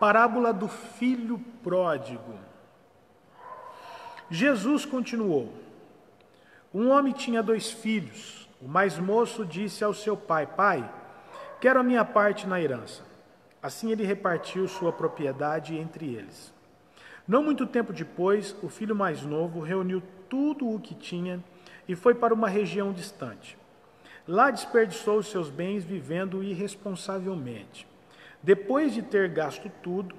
parábola do filho pródigo. Jesus continuou: um homem tinha 2 filhos. O mais moço disse ao seu pai: Pai, quero a minha parte na herança. Assim ele repartiu sua propriedade entre eles. Não muito tempo depois, o filho mais novo reuniu tudo o que tinha e foi para uma região distante. Lá desperdiçou os seus bens vivendo irresponsavelmente. Depois de ter gasto tudo,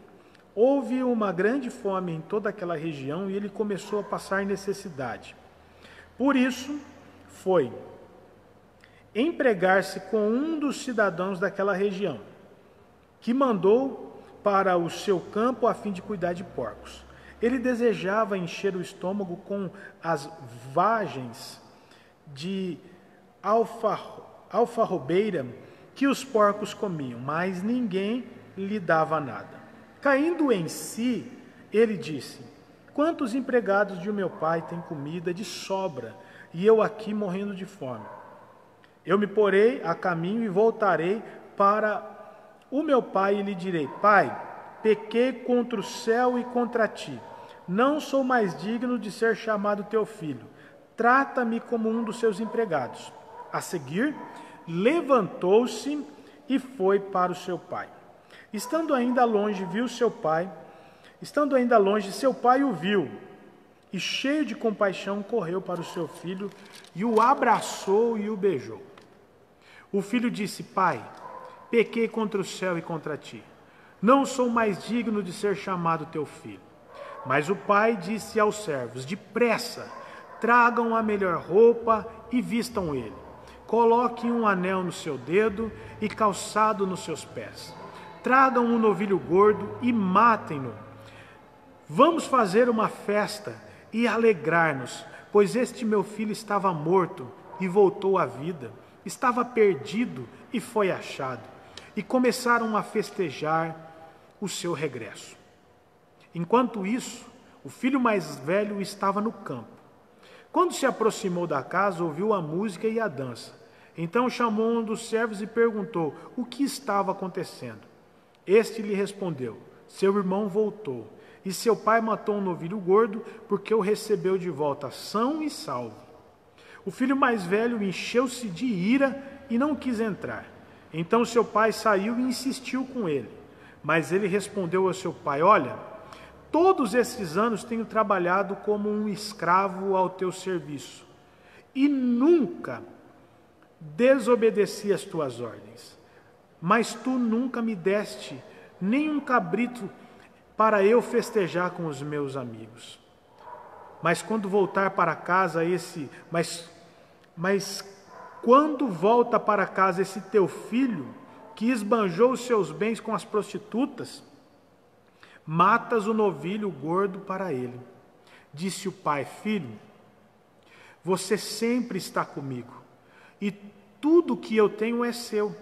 houve uma grande fome em toda aquela região e ele começou a passar necessidade. Por isso, foi empregar-se com um dos cidadãos daquela região, que mandou para o seu campo a fim de cuidar de porcos. Ele desejava encher o estômago com as vagens de alfarrobeira que os porcos comiam, mas ninguém lhe dava nada. Caindo em si, ele disse: quantos empregados de meu pai têm comida de sobra, e eu aqui morrendo de fome? Eu me porei a caminho e voltarei para o meu pai e lhe direi: Pai, pequei contra o céu e contra ti. Não sou mais digno de ser chamado teu filho. Trata-me como um dos seus empregados. A seguir, levantou-se e foi para o seu pai. Estando ainda longe, seu pai o viu e, cheio de compaixão, correu para o seu filho e o abraçou e o beijou. O filho disse: Pai, pequei contra o céu e contra ti. Não sou mais digno de ser chamado teu filho. Mas o pai disse aos servos: depressa, tragam a melhor roupa e vistam ele. Coloquem um anel no seu dedo e calçado nos seus pés. Tragam um novilho gordo e matem-no. Vamos fazer uma festa e alegrar-nos, pois este meu filho estava morto e voltou à vida, estava perdido e foi achado. E começaram a festejar o seu regresso. Enquanto isso, o filho mais velho estava no campo. Quando se aproximou da casa, ouviu a música e a dança. Então chamou um dos servos e perguntou o que estava acontecendo. Este lhe respondeu: seu irmão voltou, e seu pai matou um novilho gordo, porque o recebeu de volta são e salvo. O filho mais velho encheu-se de ira e não quis entrar. Então seu pai saiu e insistiu com ele. Mas ele respondeu ao seu pai: olha, todos esses anos tenho trabalhado como um escravo ao teu serviço, e nunca desobedeci às tuas ordens. Mas tu nunca me deste nem um cabrito para eu festejar com os meus amigos. Mas quando voltar para casa quando volta para casa esse teu filho, que esbanjou os seus bens com as prostitutas, matas o novilho gordo para ele. Disse o pai: filho, você sempre está comigo, e tudo que eu tenho é seu.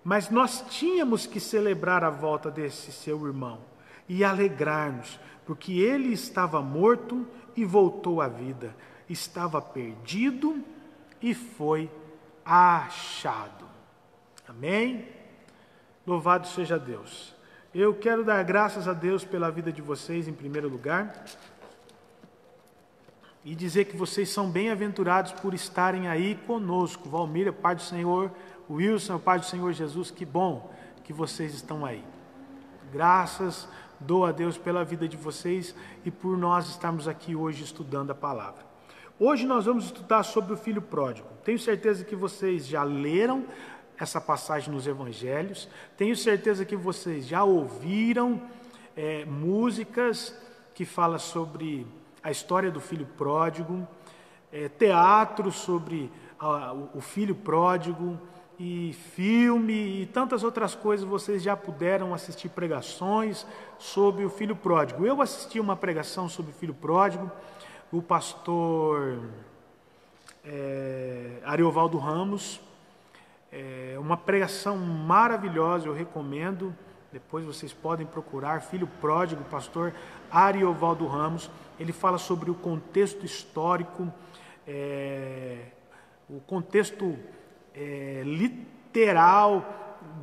Mas nós tínhamos que celebrar a volta desse seu irmão e alegrar-nos, porque ele estava morto e voltou à vida, estava perdido e foi achado. Amém? Louvado seja Deus. Eu quero dar graças a Deus pela vida de vocês em primeiro lugar e dizer que vocês são bem-aventurados por estarem aí conosco. Valmir, Pai do Senhor, Wilson, Pai do Senhor Jesus, que bom que vocês estão aí. Graças dou a Deus pela vida de vocês e por nós estarmos aqui hoje estudando a palavra. Hoje nós vamos estudar sobre o filho pródigo. Tenho certeza que vocês já leram essa passagem nos evangelhos, tenho certeza que vocês já ouviram músicas que falam sobre a história do filho pródigo, teatro sobre o filho pródigo, e filme e tantas outras coisas. Vocês já puderam assistir pregações sobre o filho pródigo. Eu assisti uma pregação sobre o filho pródigo, o pastor Ariovaldo Ramos, uma pregação maravilhosa, eu recomendo. Depois vocês podem procurar, filho pródigo, pastor Ariovaldo Ramos. Ele fala sobre o contexto histórico, o contexto literal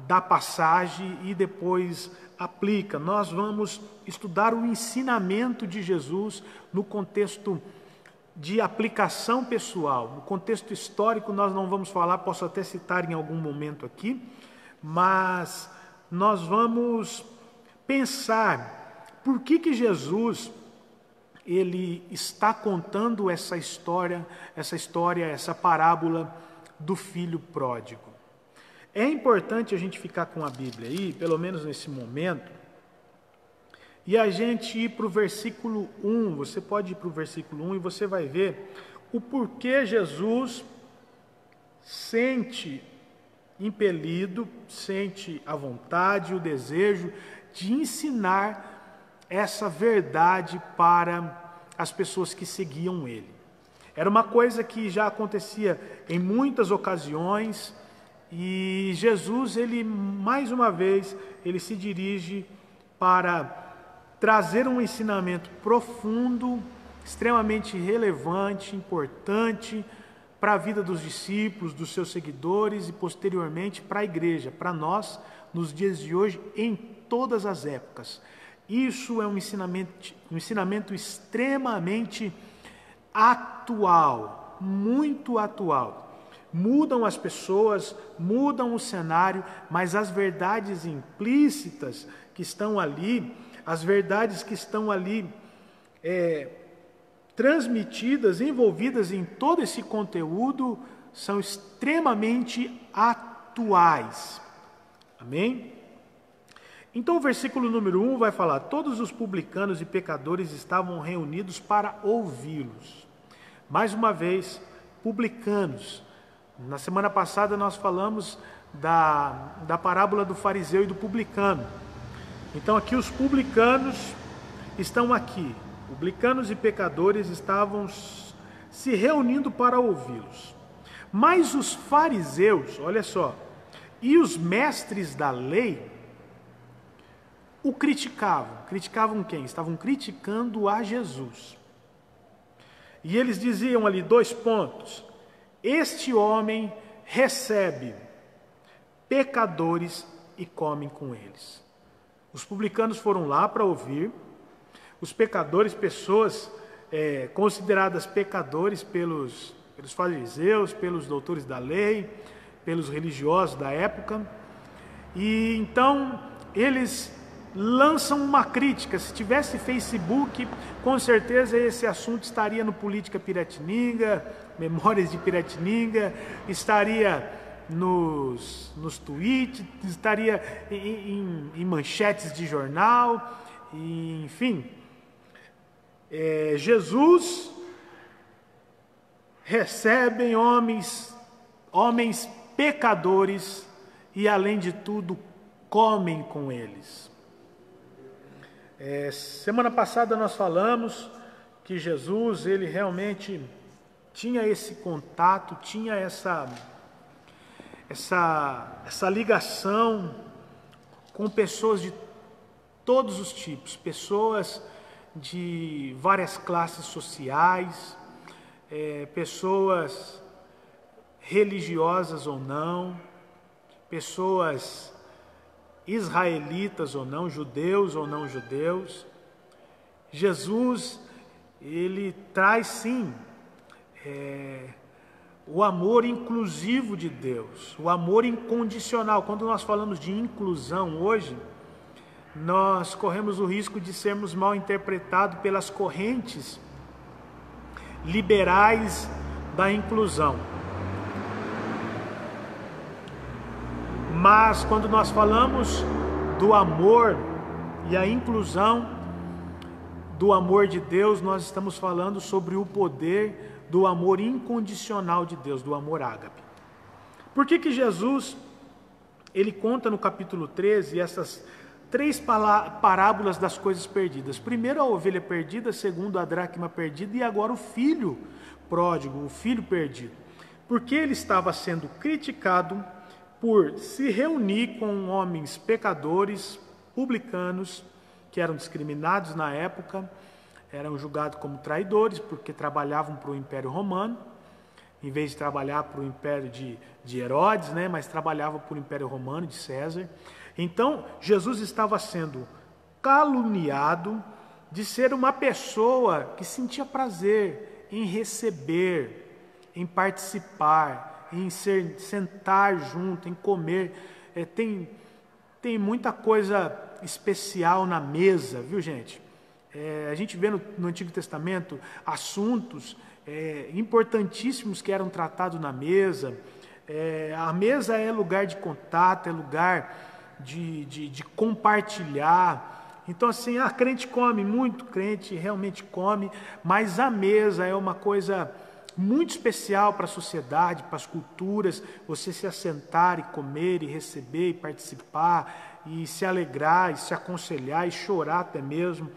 da passagem e depois aplica. Nós vamos estudar o ensinamento de Jesus no contexto de aplicação pessoal. No contexto histórico nós não vamos falar, posso até citar em algum momento aqui, mas nós vamos pensar por que Jesus ele está contando essa parábola do filho pródigo. É importante a gente ficar com a Bíblia aí, pelo menos nesse momento, e a gente ir para o versículo 1. Você pode ir para o versículo 1 e você vai ver o porquê Jesus sente impelido, sente a vontade, o desejo de ensinar essa verdade para as pessoas que seguiam ele. Era uma coisa que já acontecia em muitas ocasiões, e Jesus, ele mais uma vez, ele se dirige para trazer um ensinamento profundo, extremamente relevante, importante para a vida dos discípulos, dos seus seguidores e posteriormente para a igreja, para nós, nos dias de hoje, em todas as épocas. Isso é um ensinamento extremamente atual, muito atual. Mudam as pessoas, mudam o cenário, mas as verdades implícitas que estão ali, as verdades que estão ali transmitidas, envolvidas em todo esse conteúdo, são extremamente atuais. Amém? Então o versículo número 1 vai falar: todos os publicanos e pecadores estavam reunidos para ouvi-los. Mais uma vez, publicanos. Na semana passada nós falamos da parábola do fariseu e do publicano. Então aqui os publicanos estão aqui. Publicanos e pecadores estavam se reunindo para ouvi-los. Mas os fariseus, olha só, e os mestres da lei o criticavam. Criticavam quem? Estavam criticando a Jesus. E eles diziam ali 2 pontos. Este homem recebe pecadores e come com eles. Os publicanos foram lá para ouvir. Os pecadores, pessoas consideradas pecadores pelos fariseus, pelos doutores da lei, pelos religiosos da época. E então eles lançam uma crítica. Se tivesse Facebook, com certeza esse assunto estaria no Política Piratininga, Memórias de Piratininga, estaria nos tweets, estaria em manchetes de jornal, enfim. Jesus recebe homens pecadores e, além de tudo, comem com eles. Semana passada nós falamos que Jesus, ele realmente tinha esse contato, tinha essa ligação com pessoas de todos os tipos, pessoas de várias classes sociais, pessoas religiosas ou não, pessoas israelitas ou não, judeus ou não judeus. Jesus, ele traz sim o amor inclusivo de Deus, o amor incondicional. Quando nós falamos de inclusão hoje, nós corremos o risco de sermos mal interpretados pelas correntes liberais da inclusão. Mas quando nós falamos do amor e a inclusão do amor de Deus, nós estamos falando sobre o poder do amor incondicional de Deus, do amor ágape. Por que Jesus, ele conta no capítulo 13 essas 3 parábolas das coisas perdidas? Primeiro a ovelha perdida, segundo a dracma perdida e agora o filho pródigo, o filho perdido. Porque ele estava sendo criticado por se reunir com homens pecadores, publicanos, que eram discriminados na época, eram julgados como traidores porque trabalhavam para o Império Romano. em vez de trabalhar para o império de Herodes, né, mas trabalhava para o Império Romano, de César. Então, Jesus estava sendo caluniado de ser uma pessoa que sentia prazer em receber, em participar, em sentar junto, em comer. Tem muita coisa especial na mesa, viu, gente? A gente vê no Antigo Testamento assuntos importantíssimos que eram tratados na mesa. A mesa é lugar de contato, é lugar de compartilhar. Então, assim, crente come muito, crente realmente come, mas a mesa é uma coisa muito especial para a sociedade, para as culturas, você se assentar e comer e receber e participar e se alegrar e se aconselhar e chorar até mesmo.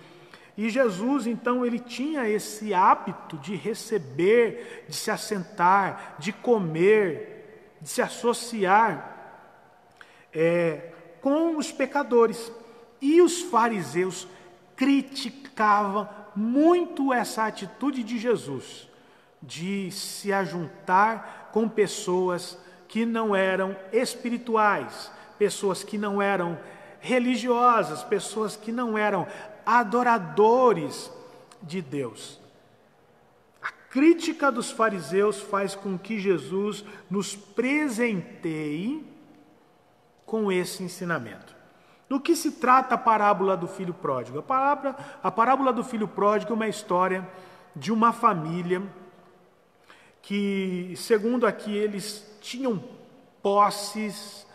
E Jesus, então, ele tinha esse hábito de receber, de se assentar, de comer, de se associar com os pecadores. E os fariseus criticavam muito essa atitude de Jesus, de se ajuntar com pessoas que não eram espirituais, pessoas que não eram religiosas, pessoas que não eram adoradores de Deus. A crítica dos fariseus faz com que Jesus nos presenteie com esse ensinamento. Do que se trata a parábola do filho pródigo? A parábola do filho pródigo é uma história de uma família que, segundo aqui, eles tinham posses,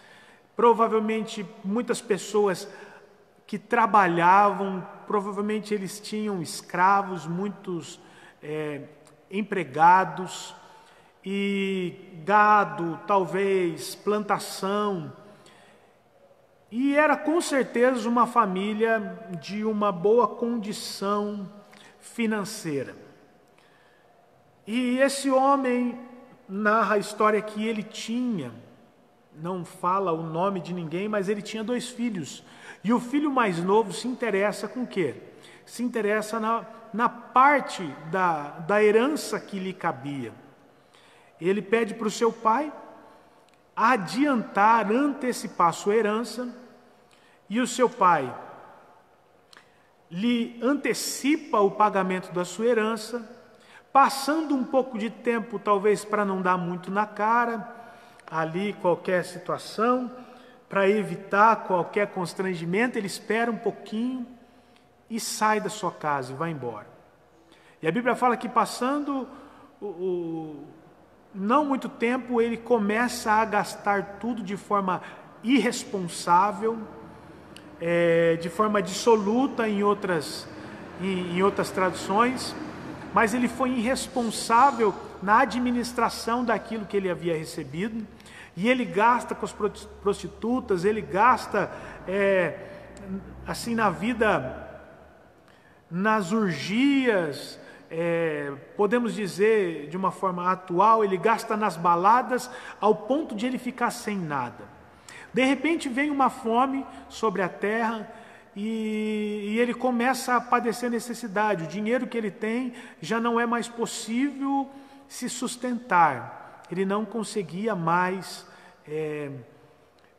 provavelmente muitas pessoas que trabalhavam, provavelmente eles tinham escravos, muitos empregados, e gado, talvez, plantação. E era com certeza uma família de uma boa condição financeira. E esse homem narra a história que ele tinha, não fala o nome de ninguém, mas ele tinha 2 filhos. E o filho mais novo se interessa com o quê? Se interessa na parte da herança que lhe cabia. Ele pede para o seu pai antecipar a sua herança, e o seu pai lhe antecipa o pagamento da sua herança, passando um pouco de tempo, talvez para não dar muito na cara, ali qualquer situação, para evitar qualquer constrangimento, ele espera um pouquinho e sai da sua casa e vai embora. E a Bíblia fala que passando não muito tempo, ele começa a gastar tudo de forma irresponsável, de forma dissoluta em outras traduções, mas ele foi irresponsável na administração daquilo que ele havia recebido, e ele gasta com as prostitutas, ele gasta assim na vida, nas orgias, podemos dizer de uma forma atual, ele gasta nas baladas ao ponto de ele ficar sem nada. De repente vem uma fome sobre a terra e ele começa a padecer necessidade. O dinheiro que ele tem já não é mais possível se sustentar. Ele não conseguia mais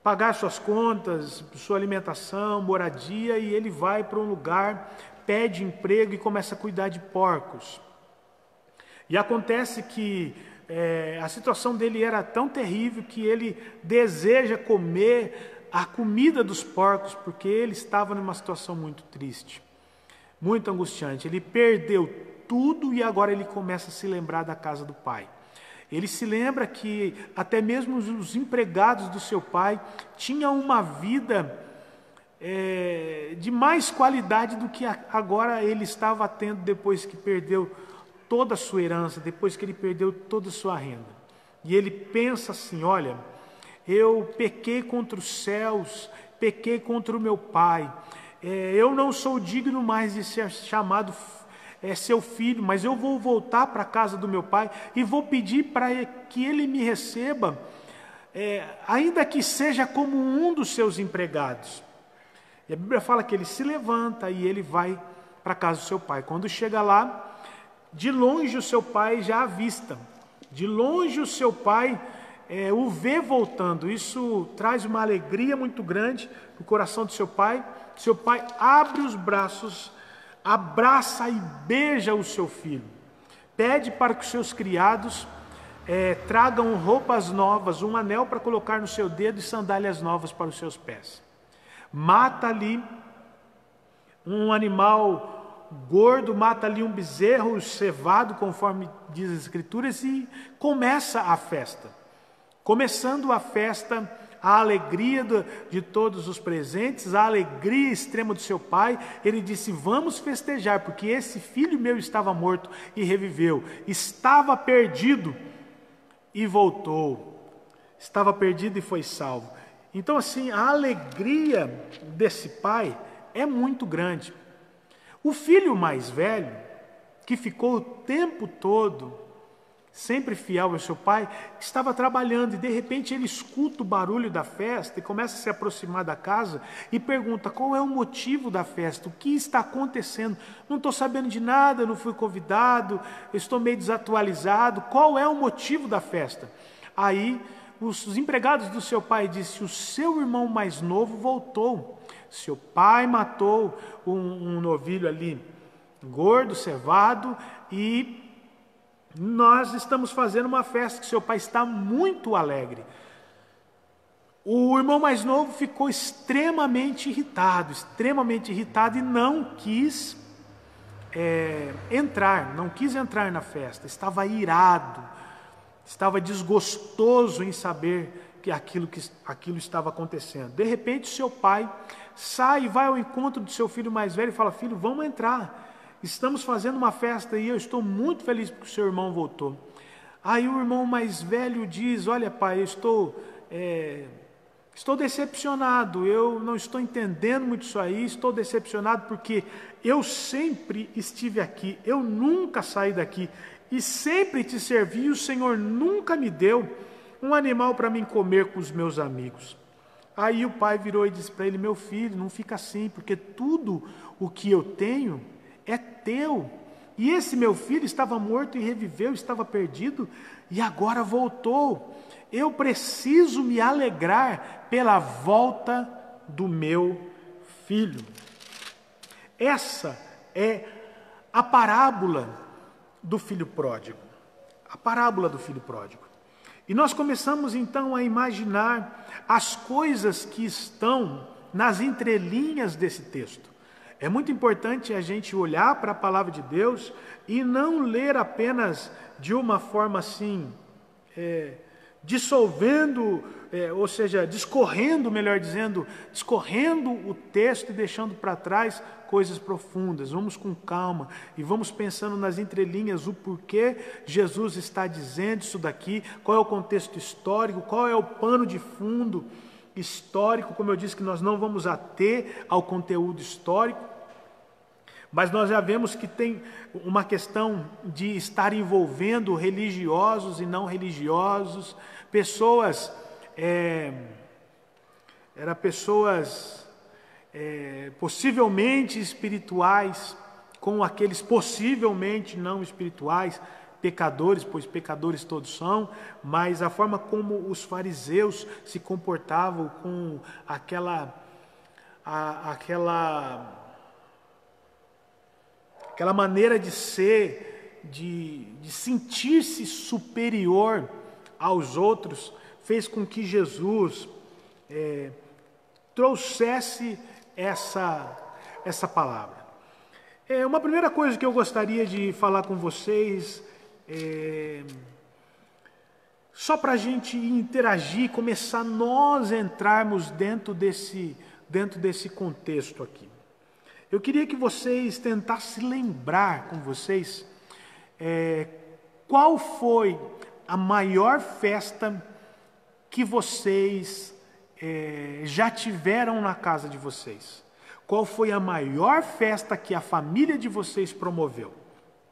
pagar suas contas, sua alimentação, moradia, e ele vai para um lugar, pede emprego e começa a cuidar de porcos. E acontece que a situação dele era tão terrível que ele deseja comer a comida dos porcos, porque ele estava numa situação muito triste, muito angustiante. Ele perdeu tudo e agora ele começa a se lembrar da casa do pai. Ele se lembra que até mesmo os empregados do seu pai tinham uma vida de mais qualidade do que agora ele estava tendo depois que perdeu toda a sua herança, depois que ele perdeu toda a sua renda. E ele pensa assim: olha, eu pequei contra os céus, pequei contra o meu pai, eu não sou digno mais de ser chamado seu filho, mas eu vou voltar para a casa do meu pai e vou pedir para que ele me receba, ainda que seja como um dos seus empregados. E a Bíblia fala que ele se levanta e ele vai para a casa do seu pai. Quando chega lá, de longe o seu pai já avista De longe o seu pai o vê voltando. Isso traz uma alegria muito grande no coração do seu pai. Seu pai abre os braços, abraça e beija o seu filho. Pede para que os seus criados tragam roupas novas, um anel para colocar no seu dedo e sandálias novas para os seus pés. Mata ali um animal gordo, mata ali um bezerro cevado, conforme diz as Escrituras, e começa a festa. Começando a festa, a alegria de todos os presentes, a alegria extrema do seu pai, ele disse: vamos festejar, porque esse filho meu estava morto e reviveu, estava perdido e voltou, estava perdido e foi salvo. Então assim, a alegria desse pai é muito grande. O filho mais velho, que ficou o tempo todo sempre fiel ao seu pai, estava trabalhando e de repente ele escuta o barulho da festa e começa a se aproximar da casa e pergunta: qual é o motivo da festa? O que está acontecendo? Não estou sabendo de nada, não fui convidado, estou meio desatualizado. Qual é o motivo da festa? Aí os empregados do seu pai disseram: o seu irmão mais novo voltou. Seu pai matou um novilho ali, gordo, cevado, e nós estamos fazendo uma festa que seu pai está muito alegre. O irmão mais novo ficou extremamente irritado e não quis entrar na festa. Estava irado, estava desgostoso em saber que aquilo estava acontecendo. De repente, seu pai sai e vai ao encontro do seu filho mais velho e fala: filho, vamos entrar. Estamos fazendo uma festa e eu estou muito feliz porque o seu irmão voltou. Aí o irmão mais velho diz: olha, pai, eu estou decepcionado, eu não estou entendendo muito isso aí, estou decepcionado porque eu sempre estive aqui, eu nunca saí daqui e sempre te servi e o Senhor nunca me deu um animal para mim comer com os meus amigos. Aí o pai virou e disse para ele: meu filho, não fica assim, porque tudo o que eu tenho é teu. E esse meu filho estava morto e reviveu, estava perdido e agora voltou. Eu preciso me alegrar pela volta do meu filho. Essa é a parábola do filho pródigo. A parábola do filho pródigo. E nós começamos então a imaginar as coisas que estão nas entrelinhas desse texto. É muito importante a gente olhar para a palavra de Deus e não ler apenas de uma forma assim, dissolvendo, ou seja, discorrendo o texto e deixando para trás coisas profundas. Vamos com calma e vamos pensando nas entrelinhas o porquê Jesus está dizendo isso daqui, qual é o contexto histórico, qual é o pano de fundo histórico. Como eu disse, que nós não vamos ater ao conteúdo histórico, mas nós já vemos que tem uma questão de estar envolvendo religiosos e não religiosos, pessoas possivelmente espirituais, com aqueles possivelmente não espirituais, pecadores, pois pecadores todos são, mas a forma como os fariseus se comportavam com aquela maneira de ser, de sentir-se superior aos outros, fez com que Jesus trouxesse essa palavra. Uma primeira coisa que eu gostaria de falar com vocês, só para a gente interagir, começar nós entrarmos dentro desse contexto aqui. Eu queria que vocês tentassem lembrar com vocês qual foi a maior festa que vocês já tiveram na casa de vocês. Qual foi a maior festa que a família de vocês promoveu?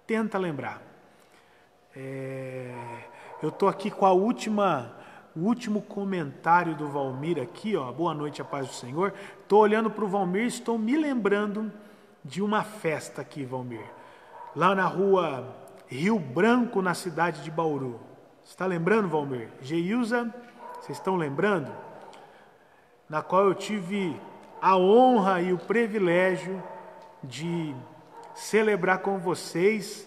Tenta lembrar. Eu estou aqui com o último comentário do Valmir aqui, ó. Boa noite, a paz do Senhor. Estou olhando para o Valmir e estou me lembrando de uma festa aqui, Valmir. Lá na rua Rio Branco, na cidade de Bauru. Você está lembrando, Valmir? Geilza, vocês estão lembrando? Na qual eu tive a honra e o privilégio de celebrar com vocês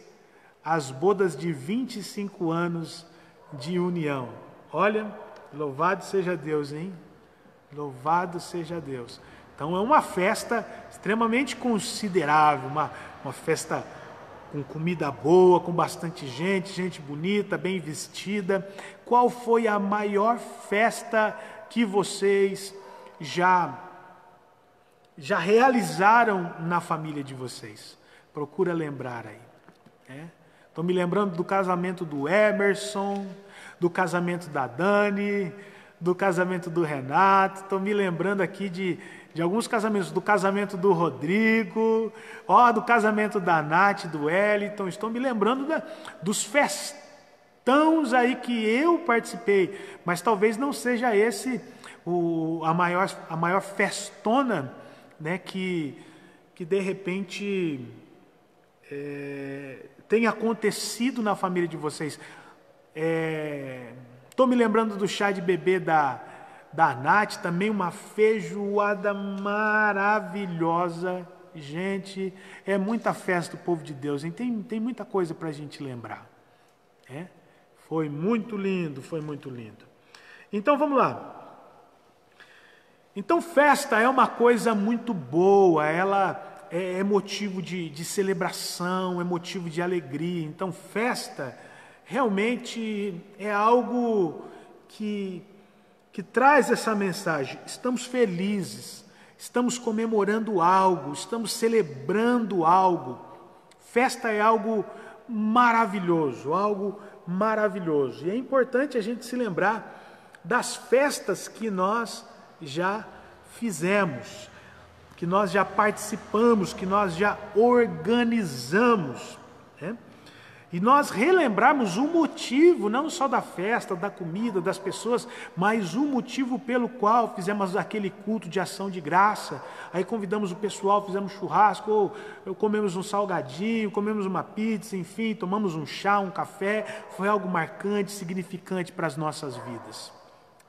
as bodas de 25 anos de união. Olha, louvado seja Deus, hein? Louvado seja Deus. Então é uma festa extremamente considerável, uma festa com comida boa, com bastante gente, gente bonita, bem vestida. Qual foi a maior festa que vocês já realizaram na família de vocês? Procura lembrar aí. Estou me lembrando do casamento do Emerson, do casamento da Dani, do casamento do Renato. Estou me lembrando aqui de alguns casamentos, do casamento do Rodrigo, do casamento da Nath, do Wellington. Estou me lembrando dos festões aí que eu participei, mas talvez não seja esse a maior festona, né, que de repente tem acontecido na família de vocês. Estou me lembrando do chá de bebê da Nath, também uma feijoada maravilhosa. Gente, é muita festa do povo de Deus, hein? Tem muita coisa para a gente lembrar. Foi muito lindo, foi muito lindo. Então vamos lá. Então festa é uma coisa muito boa, ela é motivo de celebração, é motivo de alegria. Então festa realmente é algo que traz essa mensagem. Estamos felizes, estamos comemorando algo, estamos celebrando algo. Festa é algo maravilhoso, algo maravilhoso. E é importante a gente se lembrar das festas que nós já fizemos, que nós já participamos, que nós já organizamos, né? E nós relembrarmos o motivo, não só da festa, da comida, das pessoas, mas o motivo pelo qual fizemos aquele culto de ação de graça. Aí convidamos o pessoal, fizemos churrasco, ou comemos um salgadinho, comemos uma pizza, enfim, tomamos um chá, um café. Foi algo marcante, significante para as nossas vidas,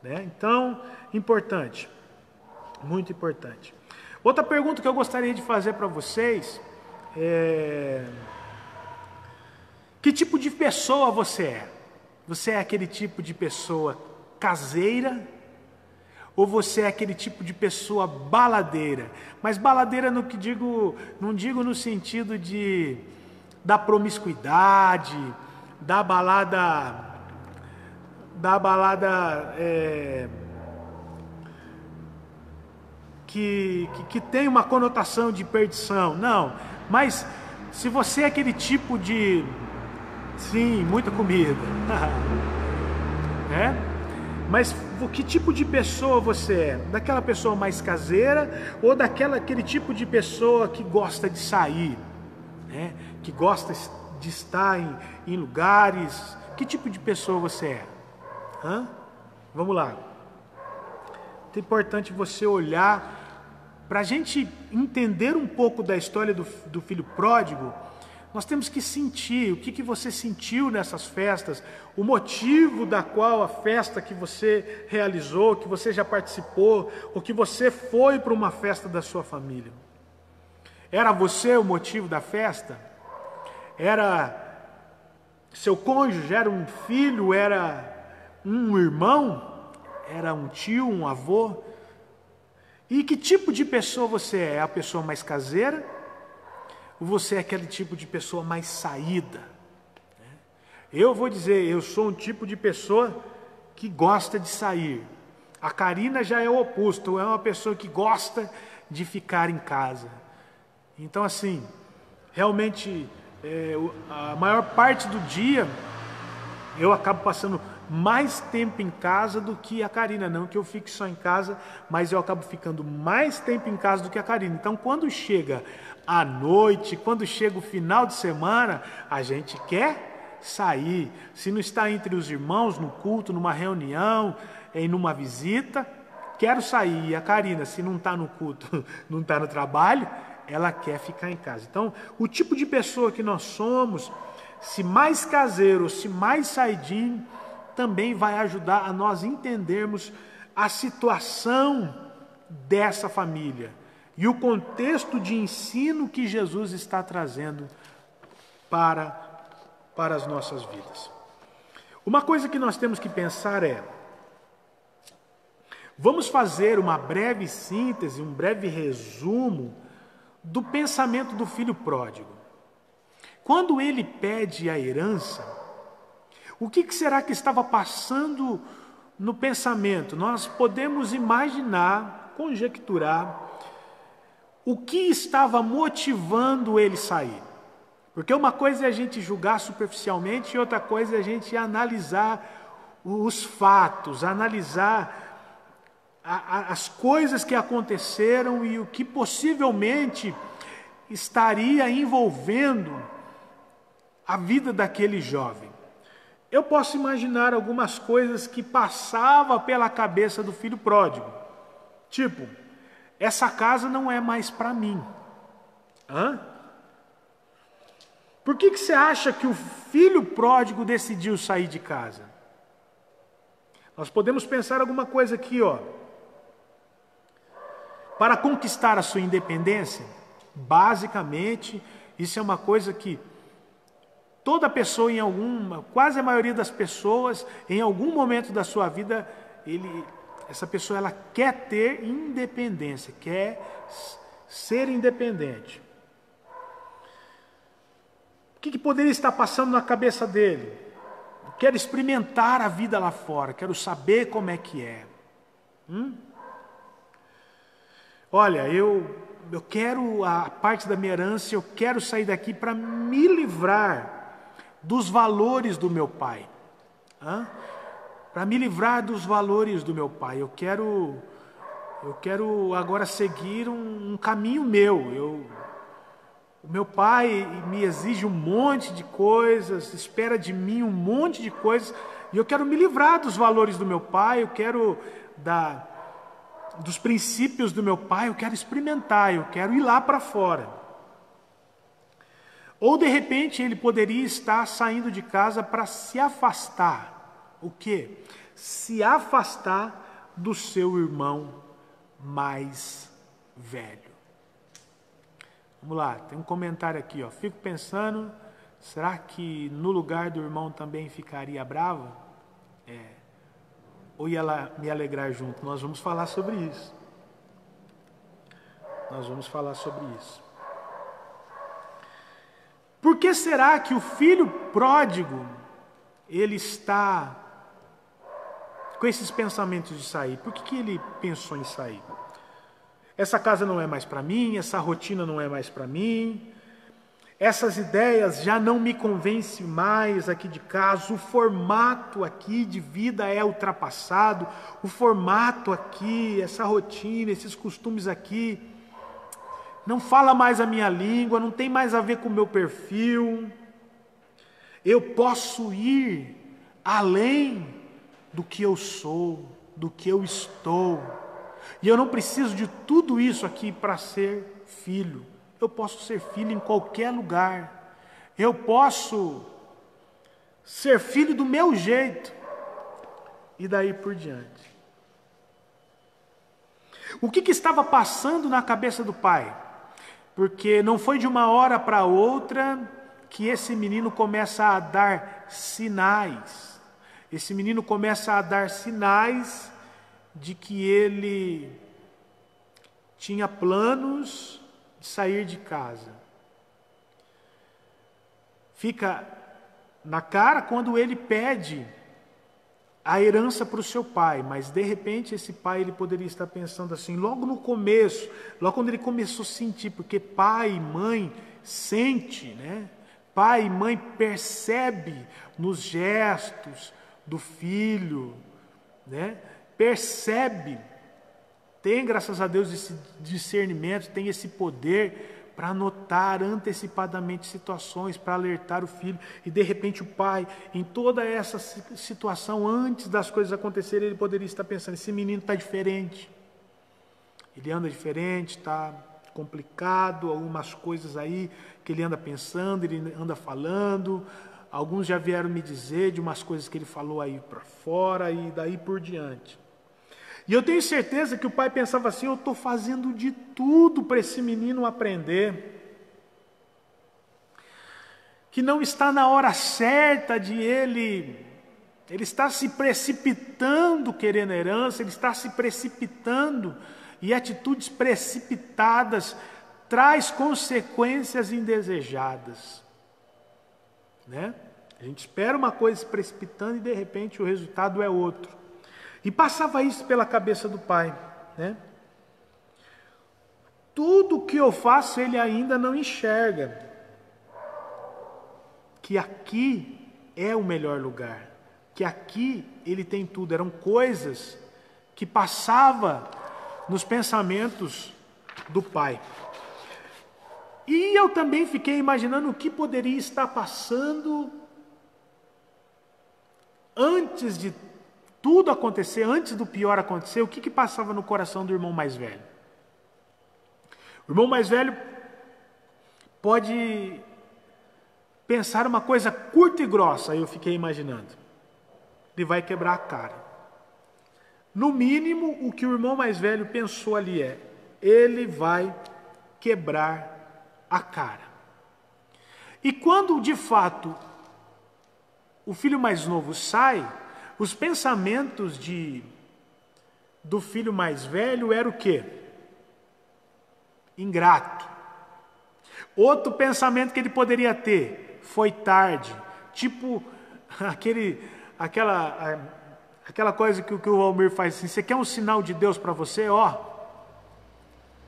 né? Então, importante, muito importante. Outra pergunta que eu gostaria de fazer para vocês é: que tipo de pessoa você é? Você é aquele tipo de pessoa caseira? Ou você é aquele tipo de pessoa baladeira? Mas baladeira no que digo, não digo no sentido da promiscuidade, da balada que tem uma conotação de perdição. Não, mas se você é aquele tipo de... Sim, muita comida. Mas que tipo de pessoa você é? Daquela pessoa mais caseira ou daquele tipo de pessoa que gosta de sair, né? Que gosta de estar em lugares? Que tipo de pessoa você é? Vamos lá. É importante você olhar para a gente entender um pouco da história do filho pródigo. Nós temos que sentir o que você sentiu nessas festas, o motivo da qual a festa que você realizou, que você já participou, ou que você foi para uma festa da sua família. Era você o motivo da festa? Era seu cônjuge? Era um filho? Era um irmão? Era um tio, um avô? E que tipo de pessoa você é? É a pessoa mais caseira? Ou você é aquele tipo de pessoa mais saída? Eu vou dizer, eu sou um tipo de pessoa que gosta de sair. A Karina já é o oposto, é uma pessoa que gosta de ficar em casa. Então assim, realmente, a maior parte do dia eu acabo passando mais tempo em casa do que a Karina. Não que eu fique só em casa, mas eu acabo ficando mais tempo em casa do que a Karina. Então quando chega à noite, quando chega o final de semana, a gente quer sair. Se não está entre os irmãos, no culto, numa reunião, em numa visita, quero sair. E a Karina, se não está no culto, não está no trabalho, ela quer ficar em casa. Então, o tipo de pessoa que nós somos, se mais caseiro, se mais saidinho, também vai ajudar a nós entendermos a situação dessa família e o contexto de ensino que Jesus está trazendo para as nossas vidas. Uma coisa que nós temos que pensar é, vamos fazer uma breve síntese, um breve resumo do pensamento do filho pródigo. Quando ele pede a herança, o que será que estava passando no pensamento? Nós podemos imaginar, conjecturar, o que estava motivando ele sair. Porque uma coisa é a gente julgar superficialmente e outra coisa é a gente analisar os fatos, analisar as coisas que aconteceram e o que possivelmente estaria envolvendo a vida daquele jovem. Eu posso imaginar algumas coisas que passavam pela cabeça do filho pródigo. Tipo, essa casa não é mais para mim. Por que você acha que o filho pródigo decidiu sair de casa? Nós podemos pensar alguma coisa aqui, ó. Para conquistar a sua independência, basicamente, isso é uma coisa que toda pessoa quase a maioria das pessoas, em algum momento da sua vida, essa pessoa ela quer ter independência, quer ser independente. O que poderia estar passando na cabeça dele? Eu quero experimentar a vida lá fora, quero saber como é que é. Olha, eu quero a parte da minha herança, eu quero sair daqui para me livrar dos valores do meu pai. Para me livrar dos valores do meu pai. Eu quero agora seguir um caminho meu. O meu pai me exige um monte de coisas, espera de mim um monte de coisas, e eu quero me livrar dos valores do meu pai, eu quero dos princípios do meu pai, eu quero experimentar, eu quero ir lá para fora. Ou de repente ele poderia estar saindo de casa para se afastar. O quê? Se afastar do seu irmão mais velho. Vamos lá, tem um comentário aqui, ó. Fico pensando, será que no lugar do irmão também ficaria brava? Ou ia lá me alegrar junto? Nós vamos falar sobre isso. Por que será que o filho pródigo, ele está com esses pensamentos de sair? Por que ele pensou em sair? Essa casa não é mais para mim, essa rotina não é mais para mim, essas ideias já não me convencem mais aqui de casa, o formato aqui de vida é ultrapassado, o formato aqui, essa rotina, esses costumes aqui, não fala mais a minha língua, não tem mais a ver com o meu perfil. Eu posso ir além do que eu sou, do que eu estou. E eu não preciso de tudo isso aqui para ser filho. Eu posso ser filho em qualquer lugar. Eu posso ser filho do meu jeito. E daí por diante. O que estava passando na cabeça do pai? Porque não foi de uma hora para outra que esse menino começa a dar sinais. Esse menino começa a dar sinais de que ele tinha planos de sair de casa. Fica na cara quando ele pede a herança para o seu pai, mas de repente esse pai ele poderia estar pensando assim, logo no começo, logo quando ele começou a sentir, porque pai e mãe sente, né? Pai e mãe percebe nos gestos do filho, né? Percebe, tem graças a Deus esse discernimento, tem esse poder para notar antecipadamente situações, para alertar o filho, e de repente o pai, em toda essa situação, antes das coisas acontecerem, ele poderia estar pensando, esse menino está diferente, ele anda diferente, está complicado, algumas coisas aí que ele anda pensando, ele anda falando, alguns já vieram me dizer de umas coisas que ele falou aí para fora e daí por diante. E eu tenho certeza que o pai pensava assim, eu estou fazendo de tudo para esse menino aprender, que não está na hora certa de ele está se precipitando querendo herança, ele está se precipitando, e atitudes precipitadas traz consequências indesejadas, né? A gente espera uma coisa se precipitando e de repente o resultado é outro. E passava isso pela cabeça do pai, né? Tudo que eu faço ele ainda não enxerga que aqui é o melhor lugar, que aqui ele tem tudo. Eram coisas que passava nos pensamentos do pai. E eu também fiquei imaginando o que poderia estar passando antes de tudo acontecer, antes do pior acontecer, o que passava no coração do irmão mais velho. O irmão mais velho pode pensar uma coisa curta e grossa, aí eu fiquei imaginando. Ele vai quebrar a cara. No mínimo, o que o irmão mais velho pensou ali é, ele vai quebrar a cara. E quando, de fato, o filho mais novo sai, os pensamentos do filho mais velho eram o quê? Ingrato. Outro pensamento que ele poderia ter, foi tarde. Tipo, aquela coisa que o Almir faz assim, você quer um sinal de Deus para você? Ó,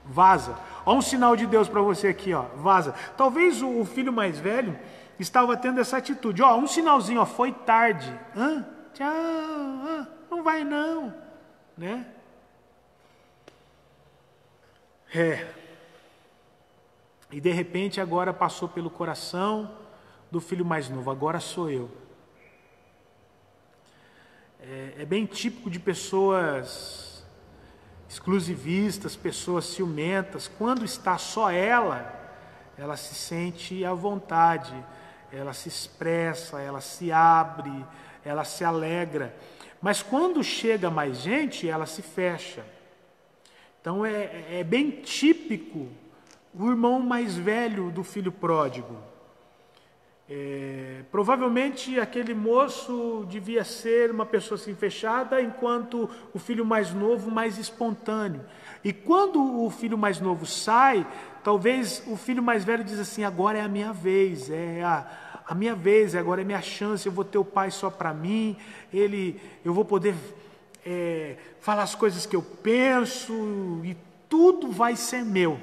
vaza. Ó um sinal de Deus para você aqui, ó, vaza. Talvez o filho mais velho estava tendo essa atitude. Ó, um sinalzinho, ó, foi tarde. Tchau, não vai não, né? E de repente agora passou pelo coração do filho mais novo, agora sou eu. É bem típico de pessoas exclusivistas, pessoas ciumentas. Quando está só ela se sente à vontade, ela se expressa, ela se abre, ela se alegra. Mas quando chega mais gente, ela se fecha. Então é bem típico o irmão mais velho do filho pródigo. Provavelmente aquele moço devia ser uma pessoa assim fechada, enquanto o filho mais novo mais espontâneo. E quando o filho mais novo sai, talvez o filho mais velho diz assim, agora é a minha vez, a minha vez, agora é minha chance, eu vou ter o pai só para mim, eu vou poder falar as coisas que eu penso e tudo vai ser meu.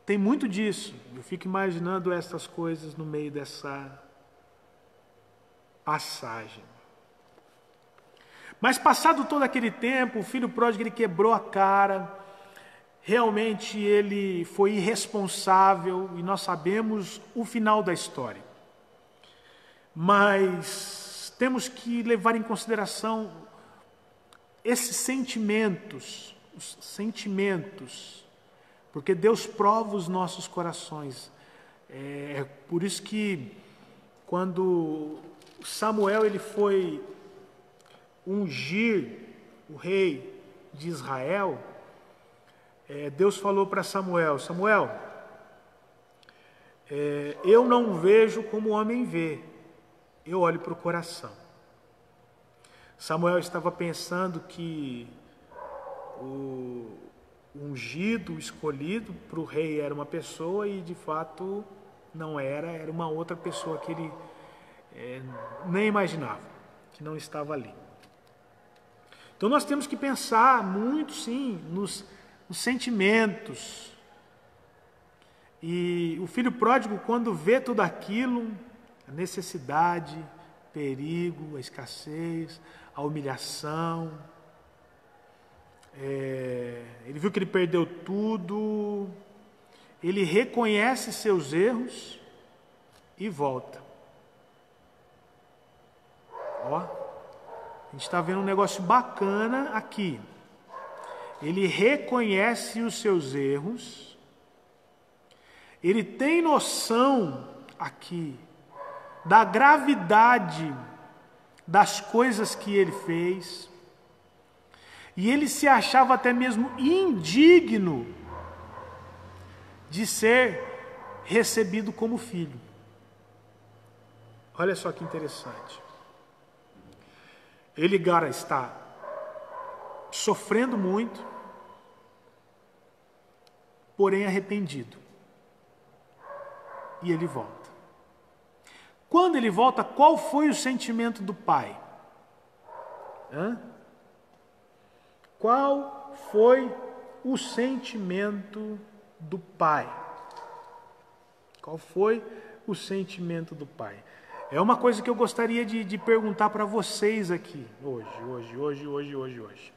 Tem muito disso. Eu fico imaginando essas coisas no meio dessa passagem. Mas passado todo aquele tempo, o filho pródigo ele quebrou a cara. Realmente ele foi irresponsável e nós sabemos o final da história. Mas temos que levar em consideração esses sentimentos, os sentimentos, porque Deus prova os nossos corações. É por isso que quando Samuel ele foi ungir o rei de Israel, Deus falou para Samuel, Samuel, eu não vejo como o homem vê, eu olho para o coração. Samuel estava pensando que o ungido, o escolhido para o rei era uma pessoa e de fato não era uma outra pessoa que ele nem imaginava, que não estava ali. Então nós temos que pensar muito sim nos sentimentos. E o filho pródigo, quando vê tudo aquilo, a necessidade, perigo, a escassez, a humilhação, ele viu que ele perdeu tudo, ele reconhece seus erros e volta. Ó, a gente está vendo um negócio bacana aqui. Ele reconhece os seus erros, ele tem noção aqui da gravidade das coisas que ele fez, e ele se achava até mesmo indigno de ser recebido como filho. Olha só que interessante. Ele agora está sofrendo muito, porém arrependido. E ele volta. Quando ele volta, qual foi o sentimento do pai? Qual foi o sentimento do pai? Qual foi o sentimento do pai? É uma coisa que eu gostaria de perguntar para vocês aqui, hoje.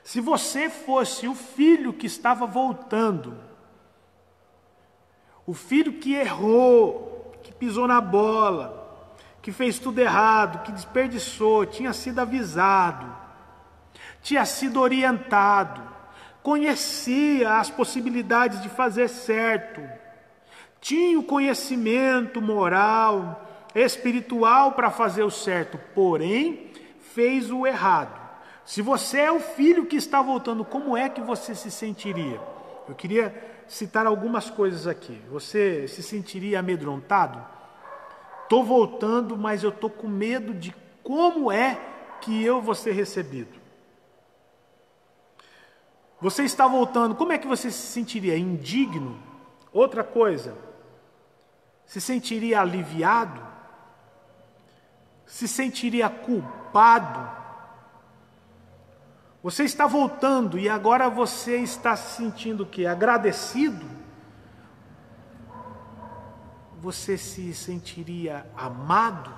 Se você fosse o filho que estava voltando, o filho que errou, que pisou na bola, que fez tudo errado, que desperdiçou, tinha sido avisado, tinha sido orientado, conhecia as possibilidades de fazer certo, tinha o conhecimento moral, espiritual para fazer o certo, porém fez o errado. Se você é o filho que está voltando, como é que você se sentiria? Eu queria citar algumas coisas aqui. Você se sentiria amedrontado? Estou voltando, mas eu estou com medo de como é que eu vou ser recebido. Você está voltando, como é que você se sentiria? Indigno? Outra coisa, se sentiria aliviado? Se sentiria culpado? Você está voltando e agora você está se sentindo o quê? Agradecido? Você se sentiria amado?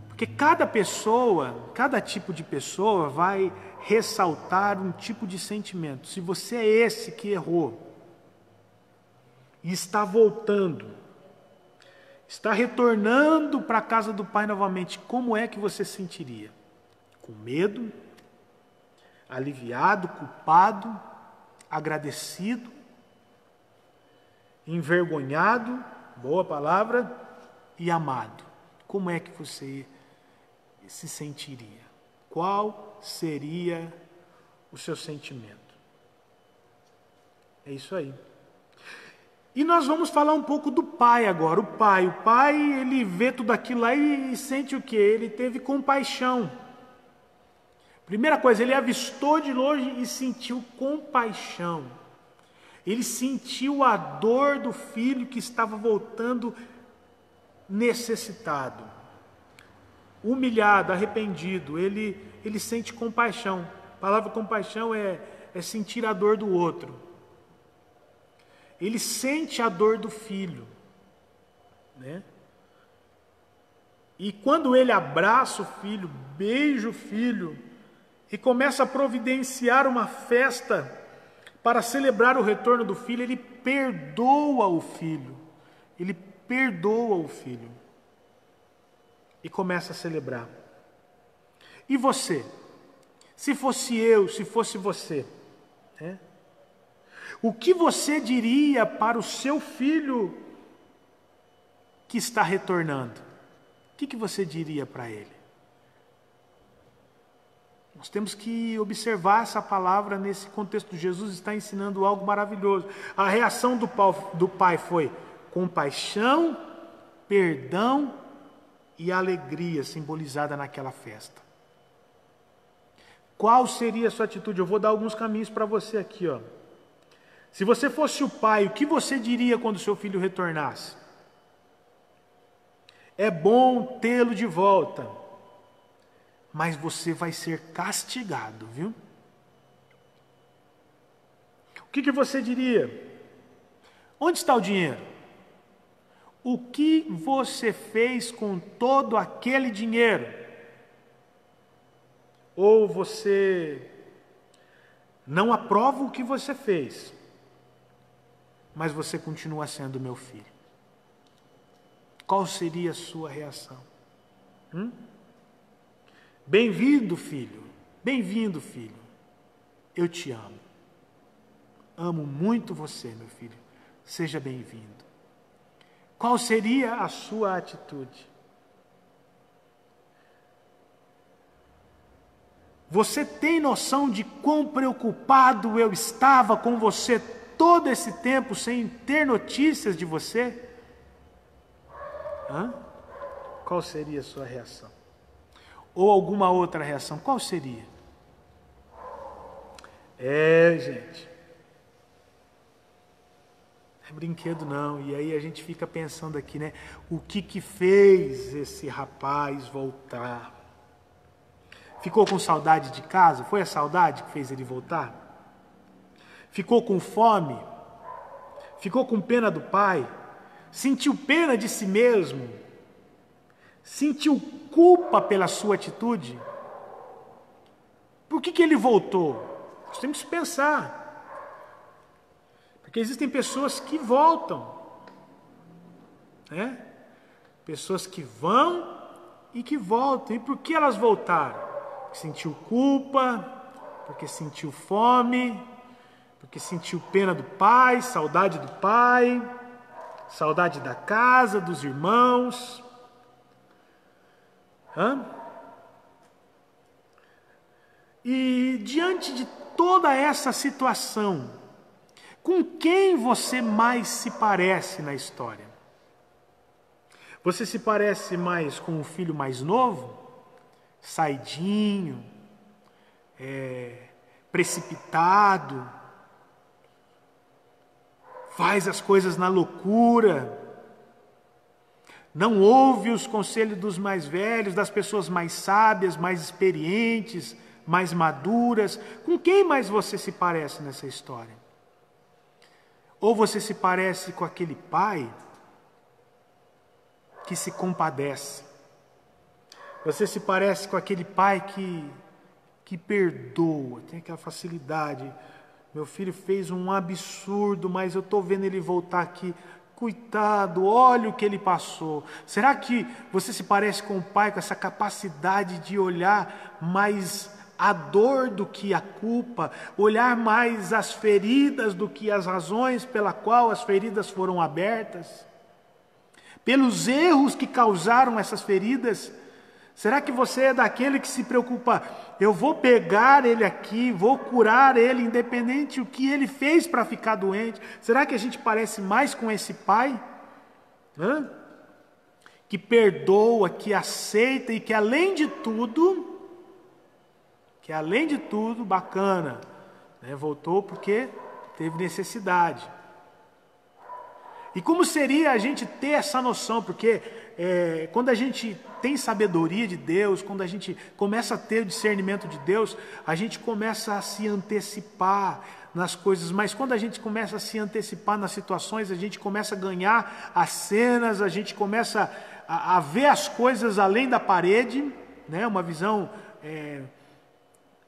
Porque cada pessoa, cada tipo de pessoa vai ressaltar um tipo de sentimento. Se você é esse que errou e está voltando, está retornando para a casa do Pai novamente, como é que você se sentiria? Com medo, aliviado, culpado, agradecido, envergonhado, boa palavra, e amado. Como é que você se sentiria? Qual seria o seu sentimento? É isso aí. E nós vamos falar um pouco do pai agora. O pai, ele vê tudo aquilo lá e sente o quê? Ele teve compaixão. Primeira coisa, ele avistou de longe e sentiu compaixão. Ele sentiu a dor do filho que estava voltando necessitado, humilhado, arrependido. Ele sente compaixão. A palavra compaixão é sentir a dor do outro. Ele sente a dor do filho, né? E quando ele abraça o filho, beija o filho e começa a providenciar uma festa para celebrar o retorno do filho, ele perdoa o filho. Ele perdoa o filho e começa a celebrar. E você? Se fosse eu, se fosse você, né? O que você diria para o seu filho que está retornando? O que você diria para ele? Nós temos que observar essa palavra nesse contexto. Jesus está ensinando algo maravilhoso. A reação do pai foi compaixão, perdão e alegria simbolizada naquela festa. Qual seria a sua atitude? Eu vou dar alguns caminhos para você aqui, ó. Se você fosse o pai, o que você diria quando seu filho retornasse? É bom tê-lo de volta, mas você vai ser castigado, viu? O que você diria? Onde está o dinheiro? O que você fez com todo aquele dinheiro? Ou você não aprova o que você fez, mas você continua sendo meu filho? Qual seria a sua reação? Bem-vindo, filho. Bem-vindo, filho. Eu te amo. Amo muito você, meu filho. seja bem-vindo. Qual seria a sua atitude? Você tem noção de quão preocupado eu estava com você todo esse tempo sem ter notícias de você? Qual seria a sua reação? Ou alguma outra reação? Qual seria? Gente, não é brinquedo não. E aí a gente fica pensando aqui, né? O que fez esse rapaz voltar? Ficou com saudade de casa? Foi a saudade que fez ele voltar? Ficou com fome? Ficou com pena do pai? Sentiu pena de si mesmo? Sentiu culpa pela sua atitude? Por que ele voltou? Nós temos que pensar. Porque existem pessoas que voltam, né? Pessoas que vão e que voltam. E por que elas voltaram? Porque sentiu culpa, porque sentiu fome, porque sentiu pena do pai, saudade do pai, saudade da casa, dos irmãos. E diante de toda essa situação, com quem você mais se parece na história? Você se parece mais com o filho mais novo? Saidinho, precipitado, faz as coisas na loucura, não ouve os conselhos dos mais velhos, das pessoas mais sábias, mais experientes, mais maduras. Com quem mais você se parece nessa história? Ou você se parece com aquele pai que se compadece? Você se parece com aquele pai que perdoa, tem aquela facilidade. Meu filho fez um absurdo, mas eu estou vendo ele voltar aqui. Coitado, olha o que ele passou. Será que você se parece com o pai com essa capacidade de olhar mais a dor do que a culpa, olhar mais as feridas do que as razões pela qual as feridas foram abertas? Pelos erros que causaram essas feridas? Será que você é daquele que se preocupa, eu vou pegar ele aqui, vou curar ele, independente do que ele fez para ficar doente? Será que a gente parece mais com esse pai? Que perdoa, que aceita e que além de tudo, bacana, né? Voltou porque teve necessidade. E como seria a gente ter essa noção? Porque quando a gente tem sabedoria de Deus, quando a gente começa a ter o discernimento de Deus, a gente começa a se antecipar nas coisas. Mas quando a gente começa a se antecipar nas situações, a gente começa a ganhar as cenas, a gente começa a ver as coisas além da parede, né? Uma visão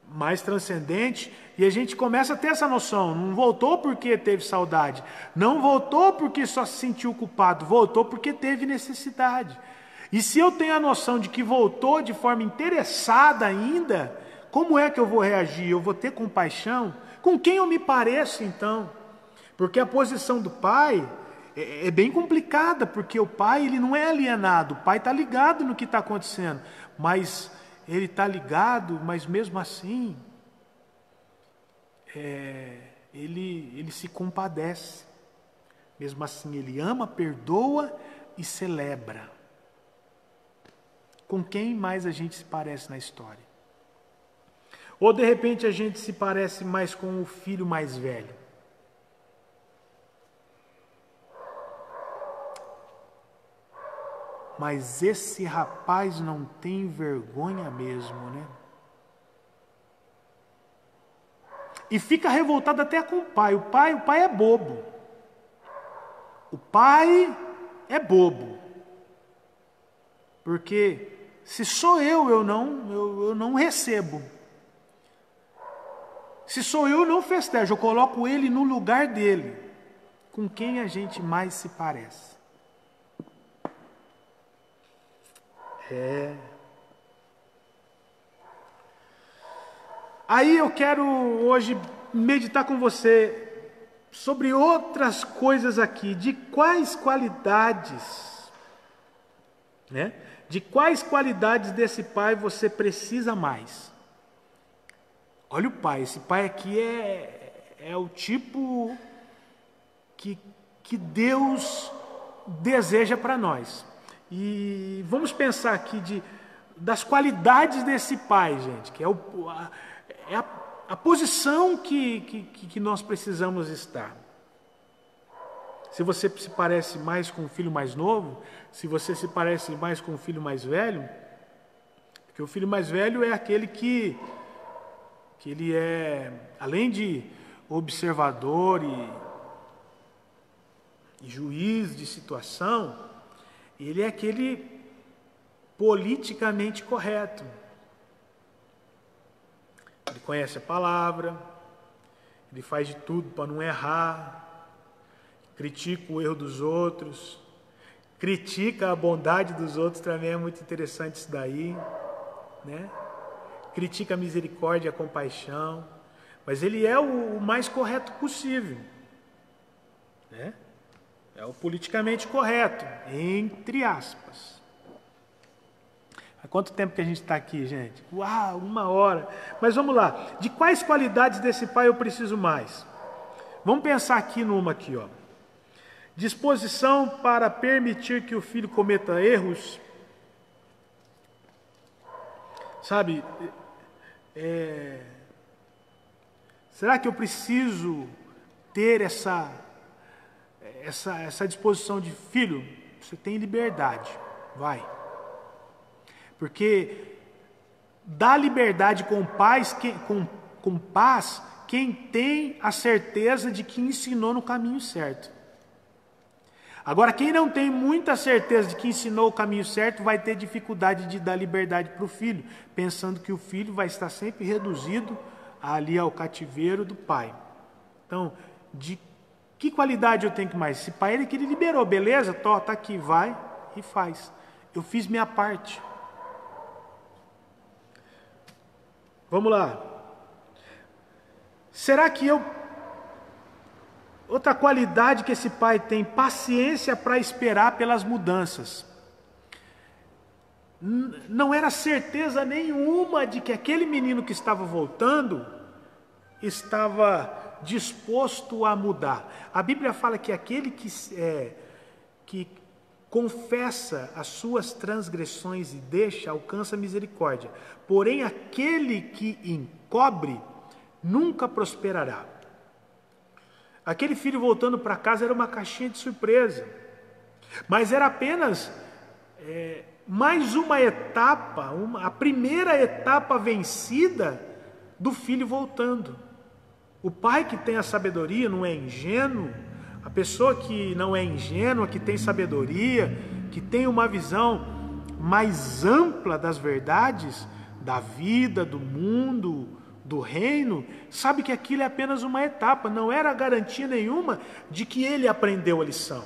mais transcendente, e a gente começa a ter essa noção. Não voltou porque teve saudade, não voltou porque só se sentiu culpado, voltou porque teve necessidade. E se eu tenho a noção de que voltou de forma interessada ainda, como é que eu vou reagir? Eu vou ter compaixão? Com quem eu me pareço então? Porque a posição do pai é bem complicada, porque o pai ele não é alienado, o pai está ligado no que está acontecendo, mas ele está ligado, mas mesmo assim, ele se compadece. Mesmo assim, ele ama, perdoa e celebra. Com quem mais a gente se parece na história? Ou de repente a gente se parece mais com o filho mais velho? Mas esse rapaz não tem vergonha mesmo, né? E fica revoltado até com o pai. O pai é bobo. O pai é bobo. Porque se sou eu não recebo. Se sou eu não festejo, eu coloco ele no lugar dele. Com quem a gente mais se parece? Aí eu quero hoje meditar com você sobre outras coisas aqui, de quais qualidades, né? De quais qualidades desse pai você precisa mais? Olha o pai, esse pai aqui é o tipo que Deus deseja para nós. E vamos pensar aqui das qualidades desse pai, gente, que é a posição que nós precisamos estar. Se você se parece mais com um filho mais novo, se você se parece mais com um filho mais velho, porque o filho mais velho é aquele que ele é, além de observador e juiz de situação, ele é aquele politicamente correto. Ele conhece a palavra, ele faz de tudo para não errar, critica o erro dos outros, critica a bondade dos outros, também é muito interessante isso daí, né? Critica a misericórdia e a compaixão, mas ele é o mais correto possível, né? É o politicamente correto, entre aspas. Há quanto tempo que a gente está aqui, gente? Uau, 1 hora. Mas vamos lá. De quais qualidades desse pai eu preciso mais? Vamos pensar aqui numa aqui, ó. Disposição para permitir que o filho cometa erros. Sabe, será que eu preciso ter essa disposição de filho? Você tem liberdade, vai. Porque dá liberdade com paz quem tem a certeza de que ensinou no caminho certo. Agora, quem não tem muita certeza de que ensinou o caminho certo, vai ter dificuldade de dar liberdade para o filho, pensando que o filho vai estar sempre reduzido ali ao cativeiro do pai. Então, de que qualidade eu tenho que mais? Esse pai, ele que ele liberou, beleza? Tá aqui, vai e faz. Eu fiz minha parte. Vamos lá. Será que outra qualidade que esse pai tem, paciência para esperar pelas mudanças. Não era certeza nenhuma de que aquele menino que estava voltando estava disposto a mudar. A Bíblia fala que aquele que confessa as suas transgressões e deixa, alcança misericórdia. Porém, aquele que encobre nunca prosperará. Aquele filho voltando para casa era uma caixinha de surpresa, mas era apenas mais uma etapa, a primeira etapa vencida do filho voltando. O pai que tem a sabedoria não é ingênuo, a pessoa que não é ingênua, que tem sabedoria, que tem uma visão mais ampla das verdades, da vida, do mundo, do reino, sabe que aquilo é apenas uma etapa, não era garantia nenhuma de que ele aprendeu a lição.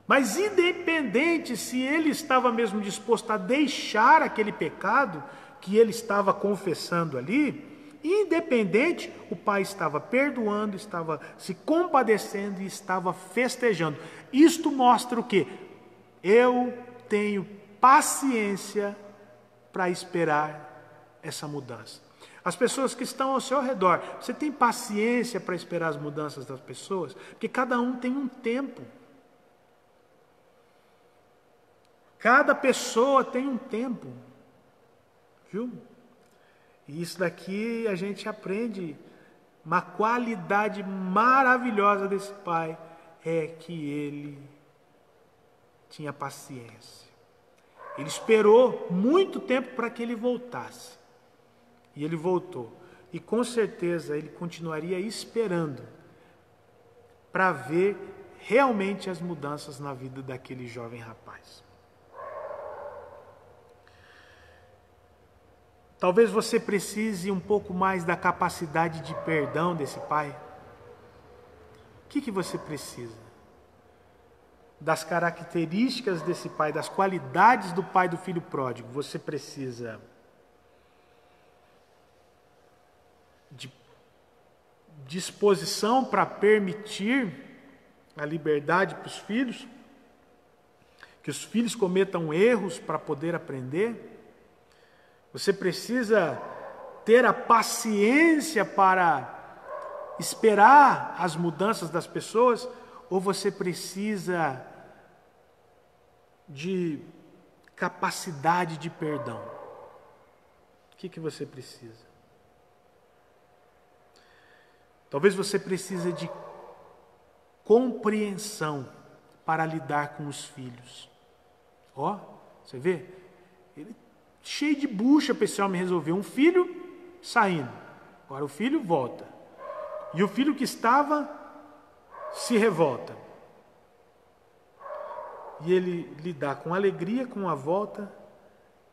Mas independente se ele estava mesmo disposto a deixar aquele pecado que ele estava confessando ali, independente, o pai estava perdoando, estava se compadecendo e estava festejando. Isto mostra o quê? Eu tenho paciência para esperar essa mudança. As pessoas que estão ao seu redor, você tem paciência para esperar as mudanças das pessoas? Porque cada um tem um tempo. Cada pessoa tem um tempo. Viu? E isso daqui a gente aprende. Uma qualidade maravilhosa desse pai é que ele tinha paciência. Ele esperou muito tempo para que ele voltasse. E ele voltou. E com certeza ele continuaria esperando para ver realmente as mudanças na vida daquele jovem rapaz. Talvez você precise um pouco mais da capacidade de perdão desse pai. O que você precisa? Das características desse pai, das qualidades do pai do filho pródigo. Você precisa de disposição para permitir a liberdade para os filhos, que os filhos cometam erros para poder aprender. Você precisa ter a paciência para esperar as mudanças das pessoas, ou você precisa de capacidade de perdão? O que você precisa? Talvez você precise de compreensão para lidar com os filhos. Ó, você vê? Ele cheio de bucha para esse homem resolver. Um filho saindo. Agora o filho volta. E o filho que estava se revolta. E ele lidar com alegria com a volta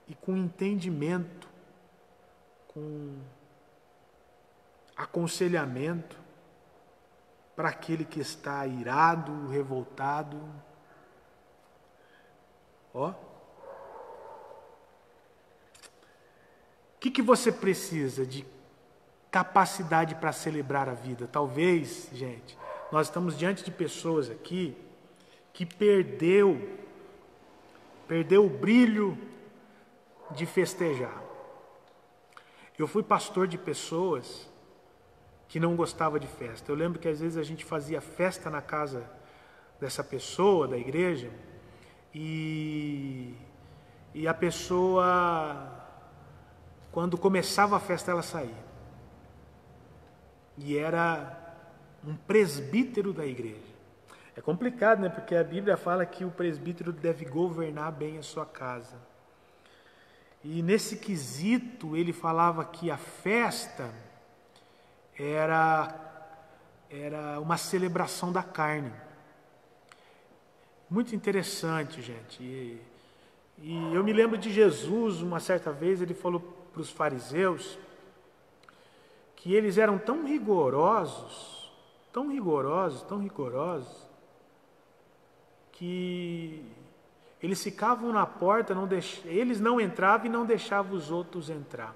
e com entendimento, com aconselhamento para aquele que está irado, revoltado. Ó. O que você precisa de capacidade para celebrar a vida? Talvez, gente, nós estamos diante de pessoas aqui que perdeu o brilho de festejar. Eu fui pastor de pessoas que não gostavam de festa. Eu lembro que às vezes a gente fazia festa na casa dessa pessoa, da igreja, e a pessoa, quando começava a festa, ela saía. E era um presbítero da igreja. É complicado, né? Porque a Bíblia fala que o presbítero deve governar bem a sua casa. E nesse quesito, ele falava que a festa era uma celebração da carne. Muito interessante, gente. E eu me lembro de Jesus, uma certa vez, ele falou para os fariseus que eles eram tão rigorosos, que eles ficavam na porta, eles não entravam e não deixavam os outros entrar.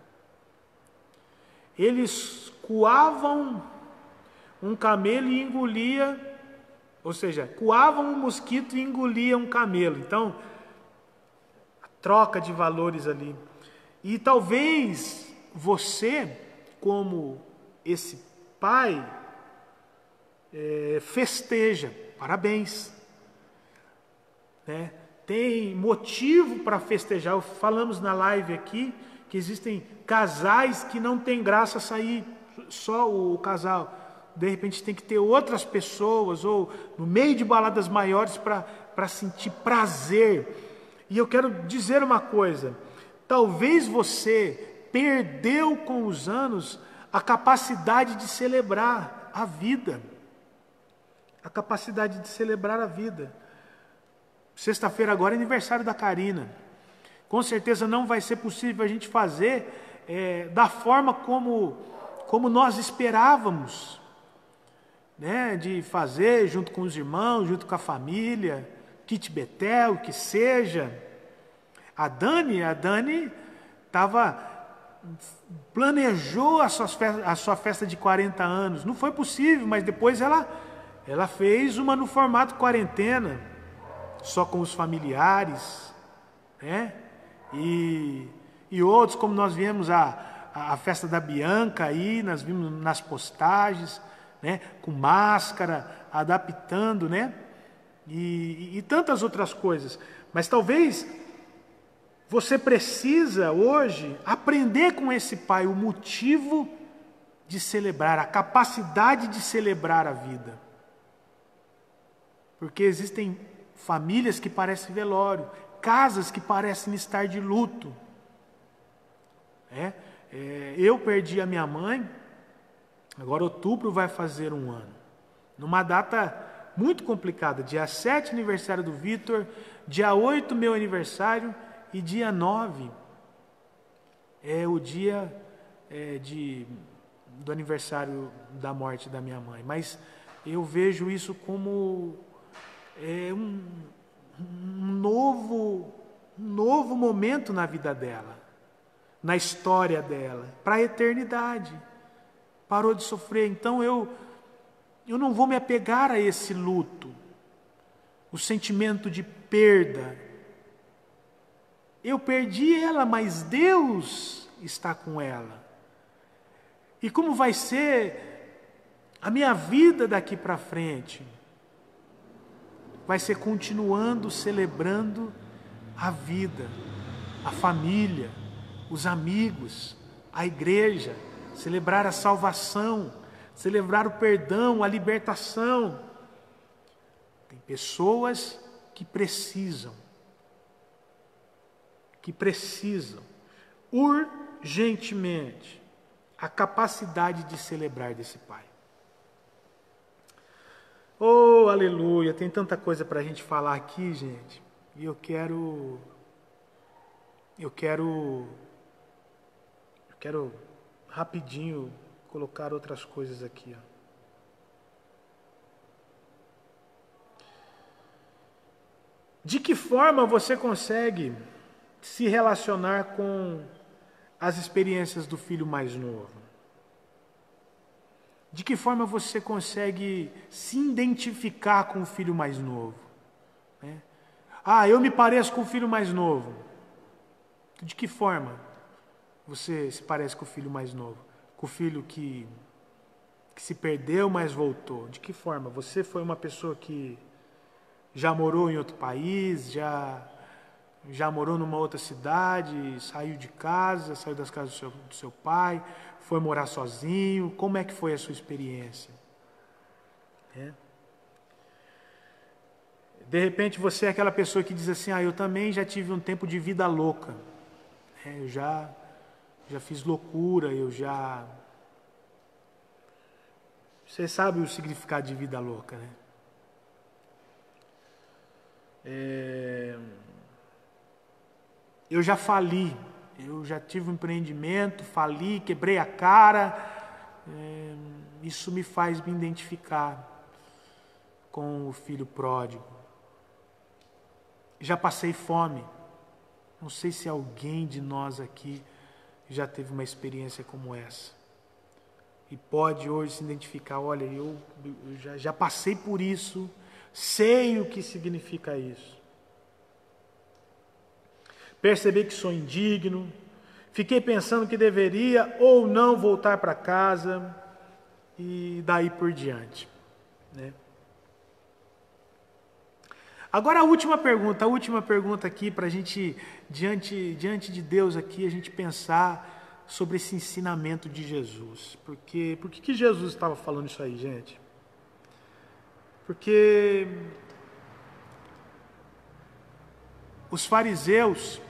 Eles coavam um camelo e engolia, ou seja, coavam um mosquito e engolia um camelo. Então, a troca de valores ali. E talvez você, como esse pai, festeja, parabéns, né? Tem motivo para festejar. Falamos na live aqui que existem casais que não tem graça sair só o casal. De repente tem que ter outras pessoas, ou no meio de baladas maiores para sentir prazer. E eu quero dizer uma coisa: talvez você perdeu com os anos a capacidade de celebrar a vida. A capacidade de celebrar a vida. Sexta-feira agora é aniversário da Karina. Com certeza não vai ser possível a gente fazer da forma como nós esperávamos, né? De fazer junto com os irmãos, junto com a família, kit Betel, que seja. A Dani planejou a sua festa de 40 anos. Não foi possível, mas depois ela fez uma no formato quarentena, só com os familiares, né? E outros, como nós vimos a festa da Bianca aí, nós vimos nas postagens, né? Com máscara, adaptando, né? E tantas outras coisas. Mas talvez você precisa hoje aprender com esse pai o motivo de celebrar, a capacidade de celebrar a vida. Porque existem famílias que parecem velório, casas que parecem estar de luto. Eu perdi a minha mãe, agora outubro vai fazer 1 ano. Numa data muito complicada, dia 7 aniversário do Vitor, dia 8 meu aniversário e dia 9 é o dia do aniversário da morte da minha mãe. Mas eu vejo isso como um novo momento na vida dela, na história dela, para a eternidade. parou de sofrer. Então eu não vou me apegar a esse luto, o sentimento de perda. Eu perdi ela, mas Deus está com ela. E como vai ser a minha vida daqui para frente? Vai ser continuando celebrando a vida, a família, os amigos, a igreja, celebrar a salvação, celebrar o perdão, a libertação. Tem pessoas que precisam urgentemente a capacidade de celebrar desse Pai. Oh, aleluia, tem tanta coisa para a gente falar aqui, gente, e eu quero rapidinho colocar outras coisas aqui. De que forma você consegue se relacionar com as experiências do filho mais novo? De que forma você consegue se identificar com o filho mais novo? Eu me pareço com o filho mais novo. De que forma você se parece com o filho mais novo? Com o filho que se perdeu, mas voltou. De que forma? Você foi uma pessoa que já morou em outro país, já morou numa outra cidade, saiu de casa, saiu das casas do seu pai, foi morar sozinho. Como é que foi a sua experiência? De repente você é aquela pessoa que diz assim, eu também já tive um tempo de vida louca. Eu já fiz loucura, Você sabe o significado de vida louca, né? Eu já fali, eu já tive um empreendimento, fali, quebrei a cara. Isso me faz me identificar com o filho pródigo. Já passei fome. Não sei se alguém de nós aqui já teve uma experiência como essa. E pode hoje se identificar, olha, eu já passei por isso, sei o que significa isso. Percebi que sou indigno, fiquei pensando que deveria ou não voltar para casa e daí por diante, né? Agora a última pergunta aqui para a gente, diante de Deus aqui, a gente pensar sobre esse ensinamento de Jesus. Por que Jesus estava falando isso aí, gente? Porque os fariseus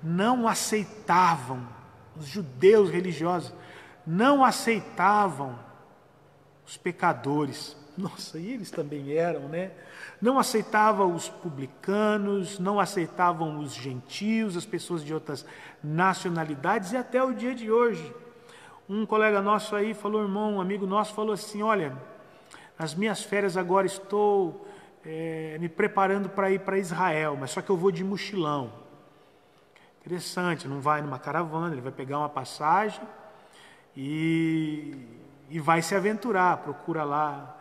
não aceitavam, os judeus religiosos não aceitavam os pecadores. Nossa, e eles também eram, né? Não aceitavam os publicanos, não aceitavam os gentios, as pessoas de outras nacionalidades, e até o dia de hoje. Um colega nosso aí falou, um amigo nosso falou assim, olha, nas minhas férias agora estou me preparando para ir para Israel, mas só que eu vou de mochilão. Interessante, não vai numa caravana, ele vai pegar uma passagem e vai se aventurar, procura lá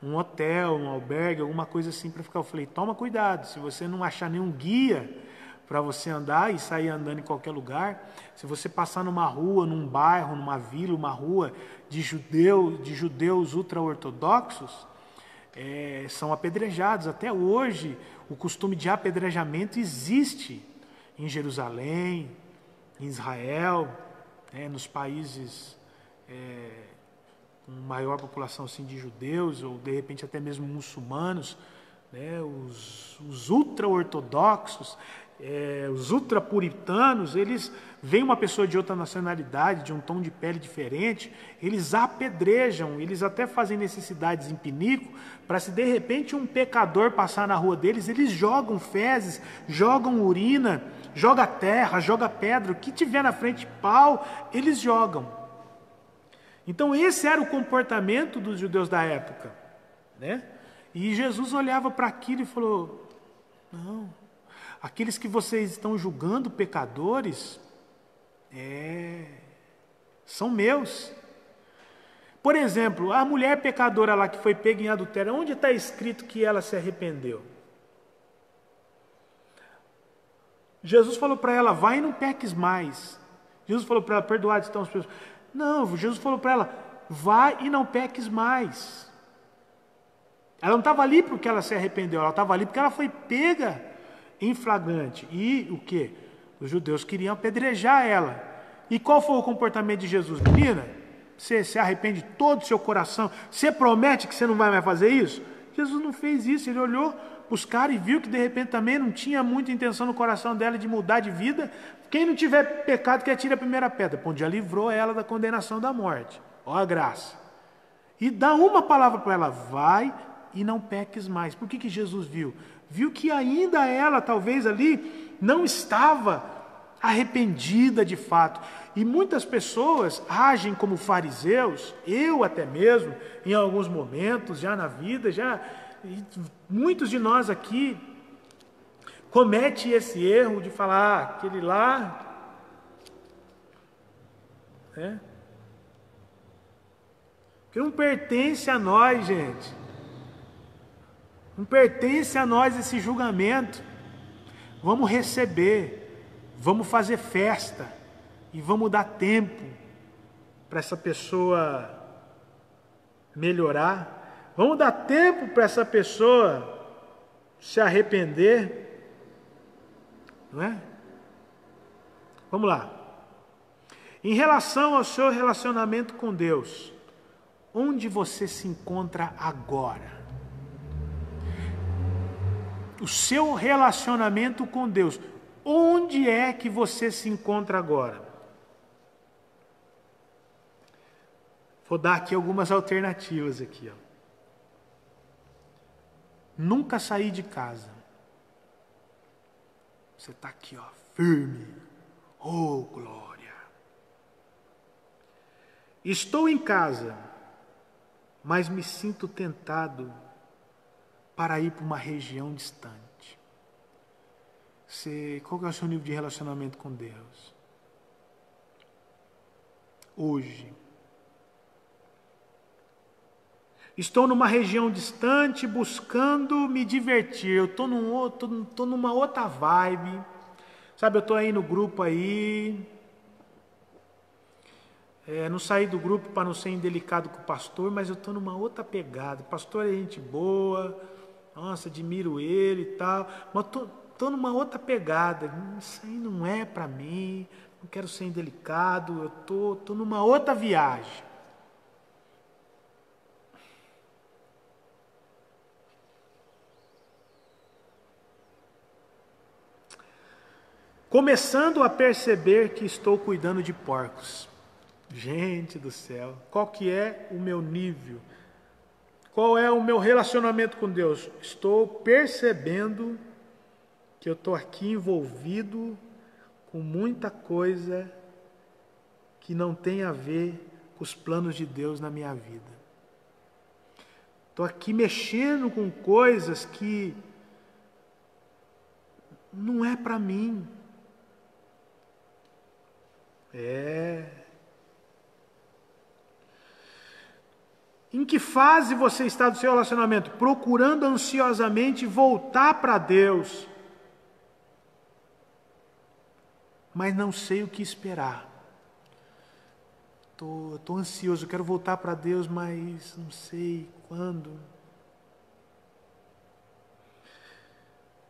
um hotel, um albergue, alguma coisa assim para ficar. Eu falei, toma cuidado, se você não achar nenhum guia para você andar e sair andando em qualquer lugar, se você passar numa rua, num bairro, numa vila, uma rua de judeus ultra-ortodoxos, são apedrejados. Até hoje, o costume de apedrejamento existe em Jerusalém, em Israel, nos países com maior população assim, de judeus, ou de repente até mesmo muçulmanos, né? Os ultra-ortodoxos, os ultrapuritanos, eles veem uma pessoa de outra nacionalidade, de um tom de pele diferente, eles apedrejam, eles até fazem necessidades em pinico, para se de repente um pecador passar na rua deles, eles jogam fezes, jogam urina, jogam terra, jogam pedra, o que tiver na frente, pau, eles jogam. Então esse era o comportamento dos judeus da época, né? E Jesus olhava para aquilo e falou, não, aqueles que vocês estão julgando pecadores, são meus. Por exemplo, a mulher pecadora lá que foi pega em adultério, onde está escrito que ela se arrependeu? Jesus falou para ela, vai e não peques mais. Jesus falou para ela, perdoados estão os pecados. Não, Jesus falou para ela, vai e não peques mais. Ela não estava ali porque ela se arrependeu, ela estava ali porque ela foi pega em flagrante. E o quê? Os judeus queriam apedrejar ela. E qual foi o comportamento de Jesus? Menina, você se arrepende de todo o seu coração? Você promete que você não vai mais fazer isso? Jesus não fez isso, ele olhou para os caras e viu que de repente também não tinha muita intenção no coração dela de mudar de vida. Quem não tiver pecado que atire a primeira pedra. Pô, já livrou ela da condenação da morte. Ó a graça. E dá uma palavra para ela, vai e não peques mais. Por que Jesus viu? Viu que ainda ela, talvez ali, não estava arrependida de fato. E muitas pessoas agem como fariseus, eu até mesmo, em alguns momentos, já na vida, muitos de nós aqui comete esse erro de falar, aquele lá, né? Que não pertence a nós, gente. Não pertence a nós esse julgamento. Vamos receber, vamos fazer festa e vamos dar tempo para essa pessoa melhorar. Vamos dar tempo para essa pessoa se arrepender, não é? Vamos lá. Em relação ao seu relacionamento com Deus, onde você se encontra agora? O seu relacionamento com Deus, onde é que você se encontra agora? Vou dar aqui algumas alternativas aqui, ó. Nunca sair de casa. Você está aqui, ó, firme. Oh, glória. Estou em casa, mas me sinto tentado para ir para uma região distante. Qual que é o seu nível de relacionamento com Deus? Hoje. Estou numa região distante buscando me divertir. Eu estou numa outra vibe. Sabe, eu estou aí no grupo aí. Não saí do grupo para não ser indelicado com o pastor, mas eu estou numa outra pegada. O pastor é gente boa. Nossa, admiro ele e tal. Mas estou numa outra pegada. Isso aí não é para mim. Não quero ser indelicado. Eu estou numa outra viagem. Começando a perceber que estou cuidando de porcos. Gente do céu, qual que é o meu nível? Qual é o meu relacionamento com Deus? Estou percebendo que eu estou aqui envolvido com muita coisa que não tem a ver com os planos de Deus na minha vida. Estou aqui mexendo com coisas que não é para mim. Em que fase você está do seu relacionamento? Procurando ansiosamente voltar para Deus, mas não sei o que esperar. Estou ansioso, quero voltar para Deus, mas não sei quando.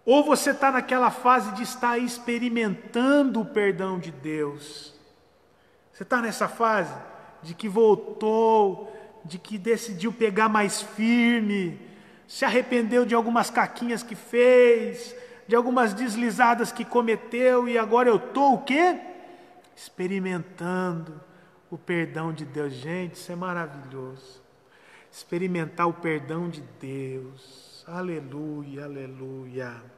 Ou você está naquela fase de estar experimentando o perdão de Deus. Você está nessa fase de que voltou, de que decidiu pegar mais firme, se arrependeu de algumas caquinhas que fez, de algumas deslizadas que cometeu, e agora eu estou o quê? Experimentando o perdão de Deus. Gente, isso é maravilhoso. Experimentar o perdão de Deus. Aleluia, aleluia.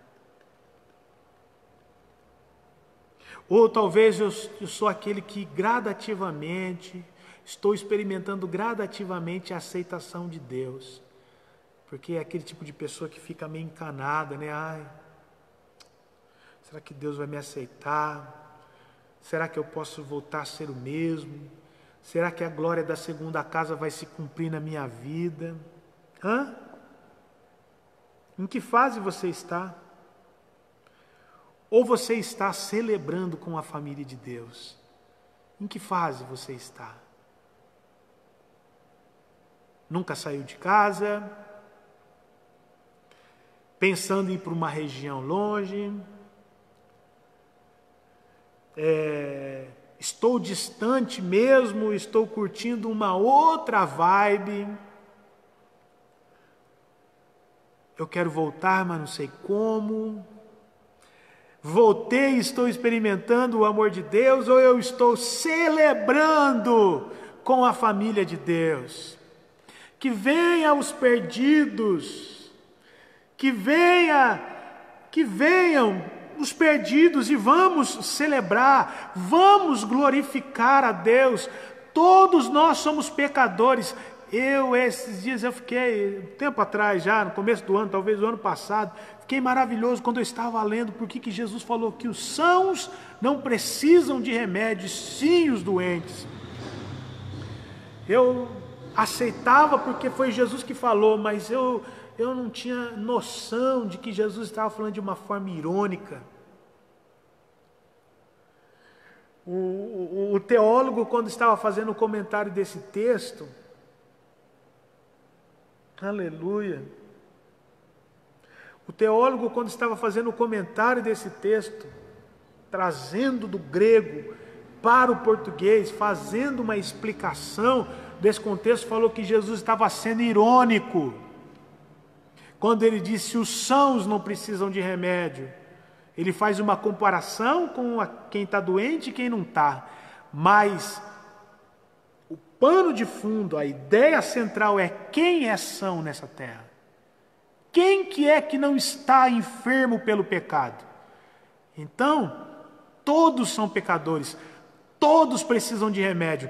Ou talvez eu sou aquele que gradativamente, estou experimentando gradativamente a aceitação de Deus. Porque é aquele tipo de pessoa que fica meio encanada, né? Ai, será que Deus vai me aceitar? Será que eu posso voltar a ser o mesmo? Será que a glória da segunda casa vai se cumprir na minha vida? Em que fase você está? Ou você está celebrando com a família de Deus? Em que fase você está? Nunca saiu de casa? Pensando em ir para uma região longe? Estou distante mesmo? Estou curtindo uma outra vibe? Eu quero voltar, mas não sei como. Voltei e estou experimentando o amor de Deus, ou eu estou celebrando com a família de Deus? Que venha os perdidos, que venham os perdidos e vamos celebrar, vamos glorificar a Deus. Todos nós somos pecadores. Esses dias eu fiquei, tempo atrás já, no começo do ano, talvez do ano passado, fiquei maravilhoso quando eu estava lendo porque que Jesus falou que os sãos não precisam de remédios, sim os doentes. Eu aceitava porque foi Jesus que falou, mas eu não tinha noção de que Jesus estava falando de uma forma irônica. O teólogo, quando estava fazendo o comentário desse texto, aleluia, o teólogo, quando estava fazendo o comentário desse texto, trazendo do grego para o português, fazendo uma explicação desse contexto, falou que Jesus estava sendo irônico quando ele disse: os sãos não precisam de remédio. Ele faz uma comparação com quem está doente e quem não está, mas o pano de fundo, a ideia central é: quem é são nessa terra? Quem que é que não está enfermo pelo pecado? Então, todos são pecadores, todos precisam de remédio,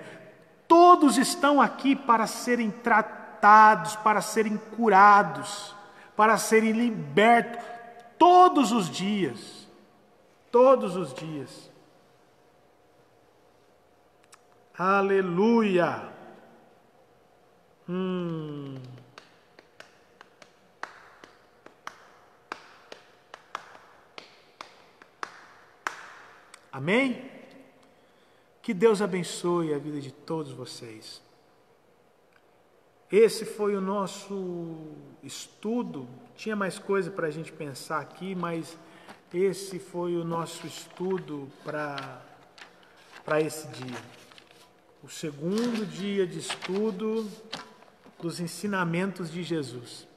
todos estão aqui para serem tratados, para serem curados, para serem libertos, todos os dias, todos os dias. Aleluia! Amém? Que Deus abençoe a vida de todos vocês. Esse foi o nosso estudo. Tinha mais coisa para a gente pensar aqui, mas esse foi o nosso estudo para esse dia. O segundo dia de estudo dos ensinamentos de Jesus.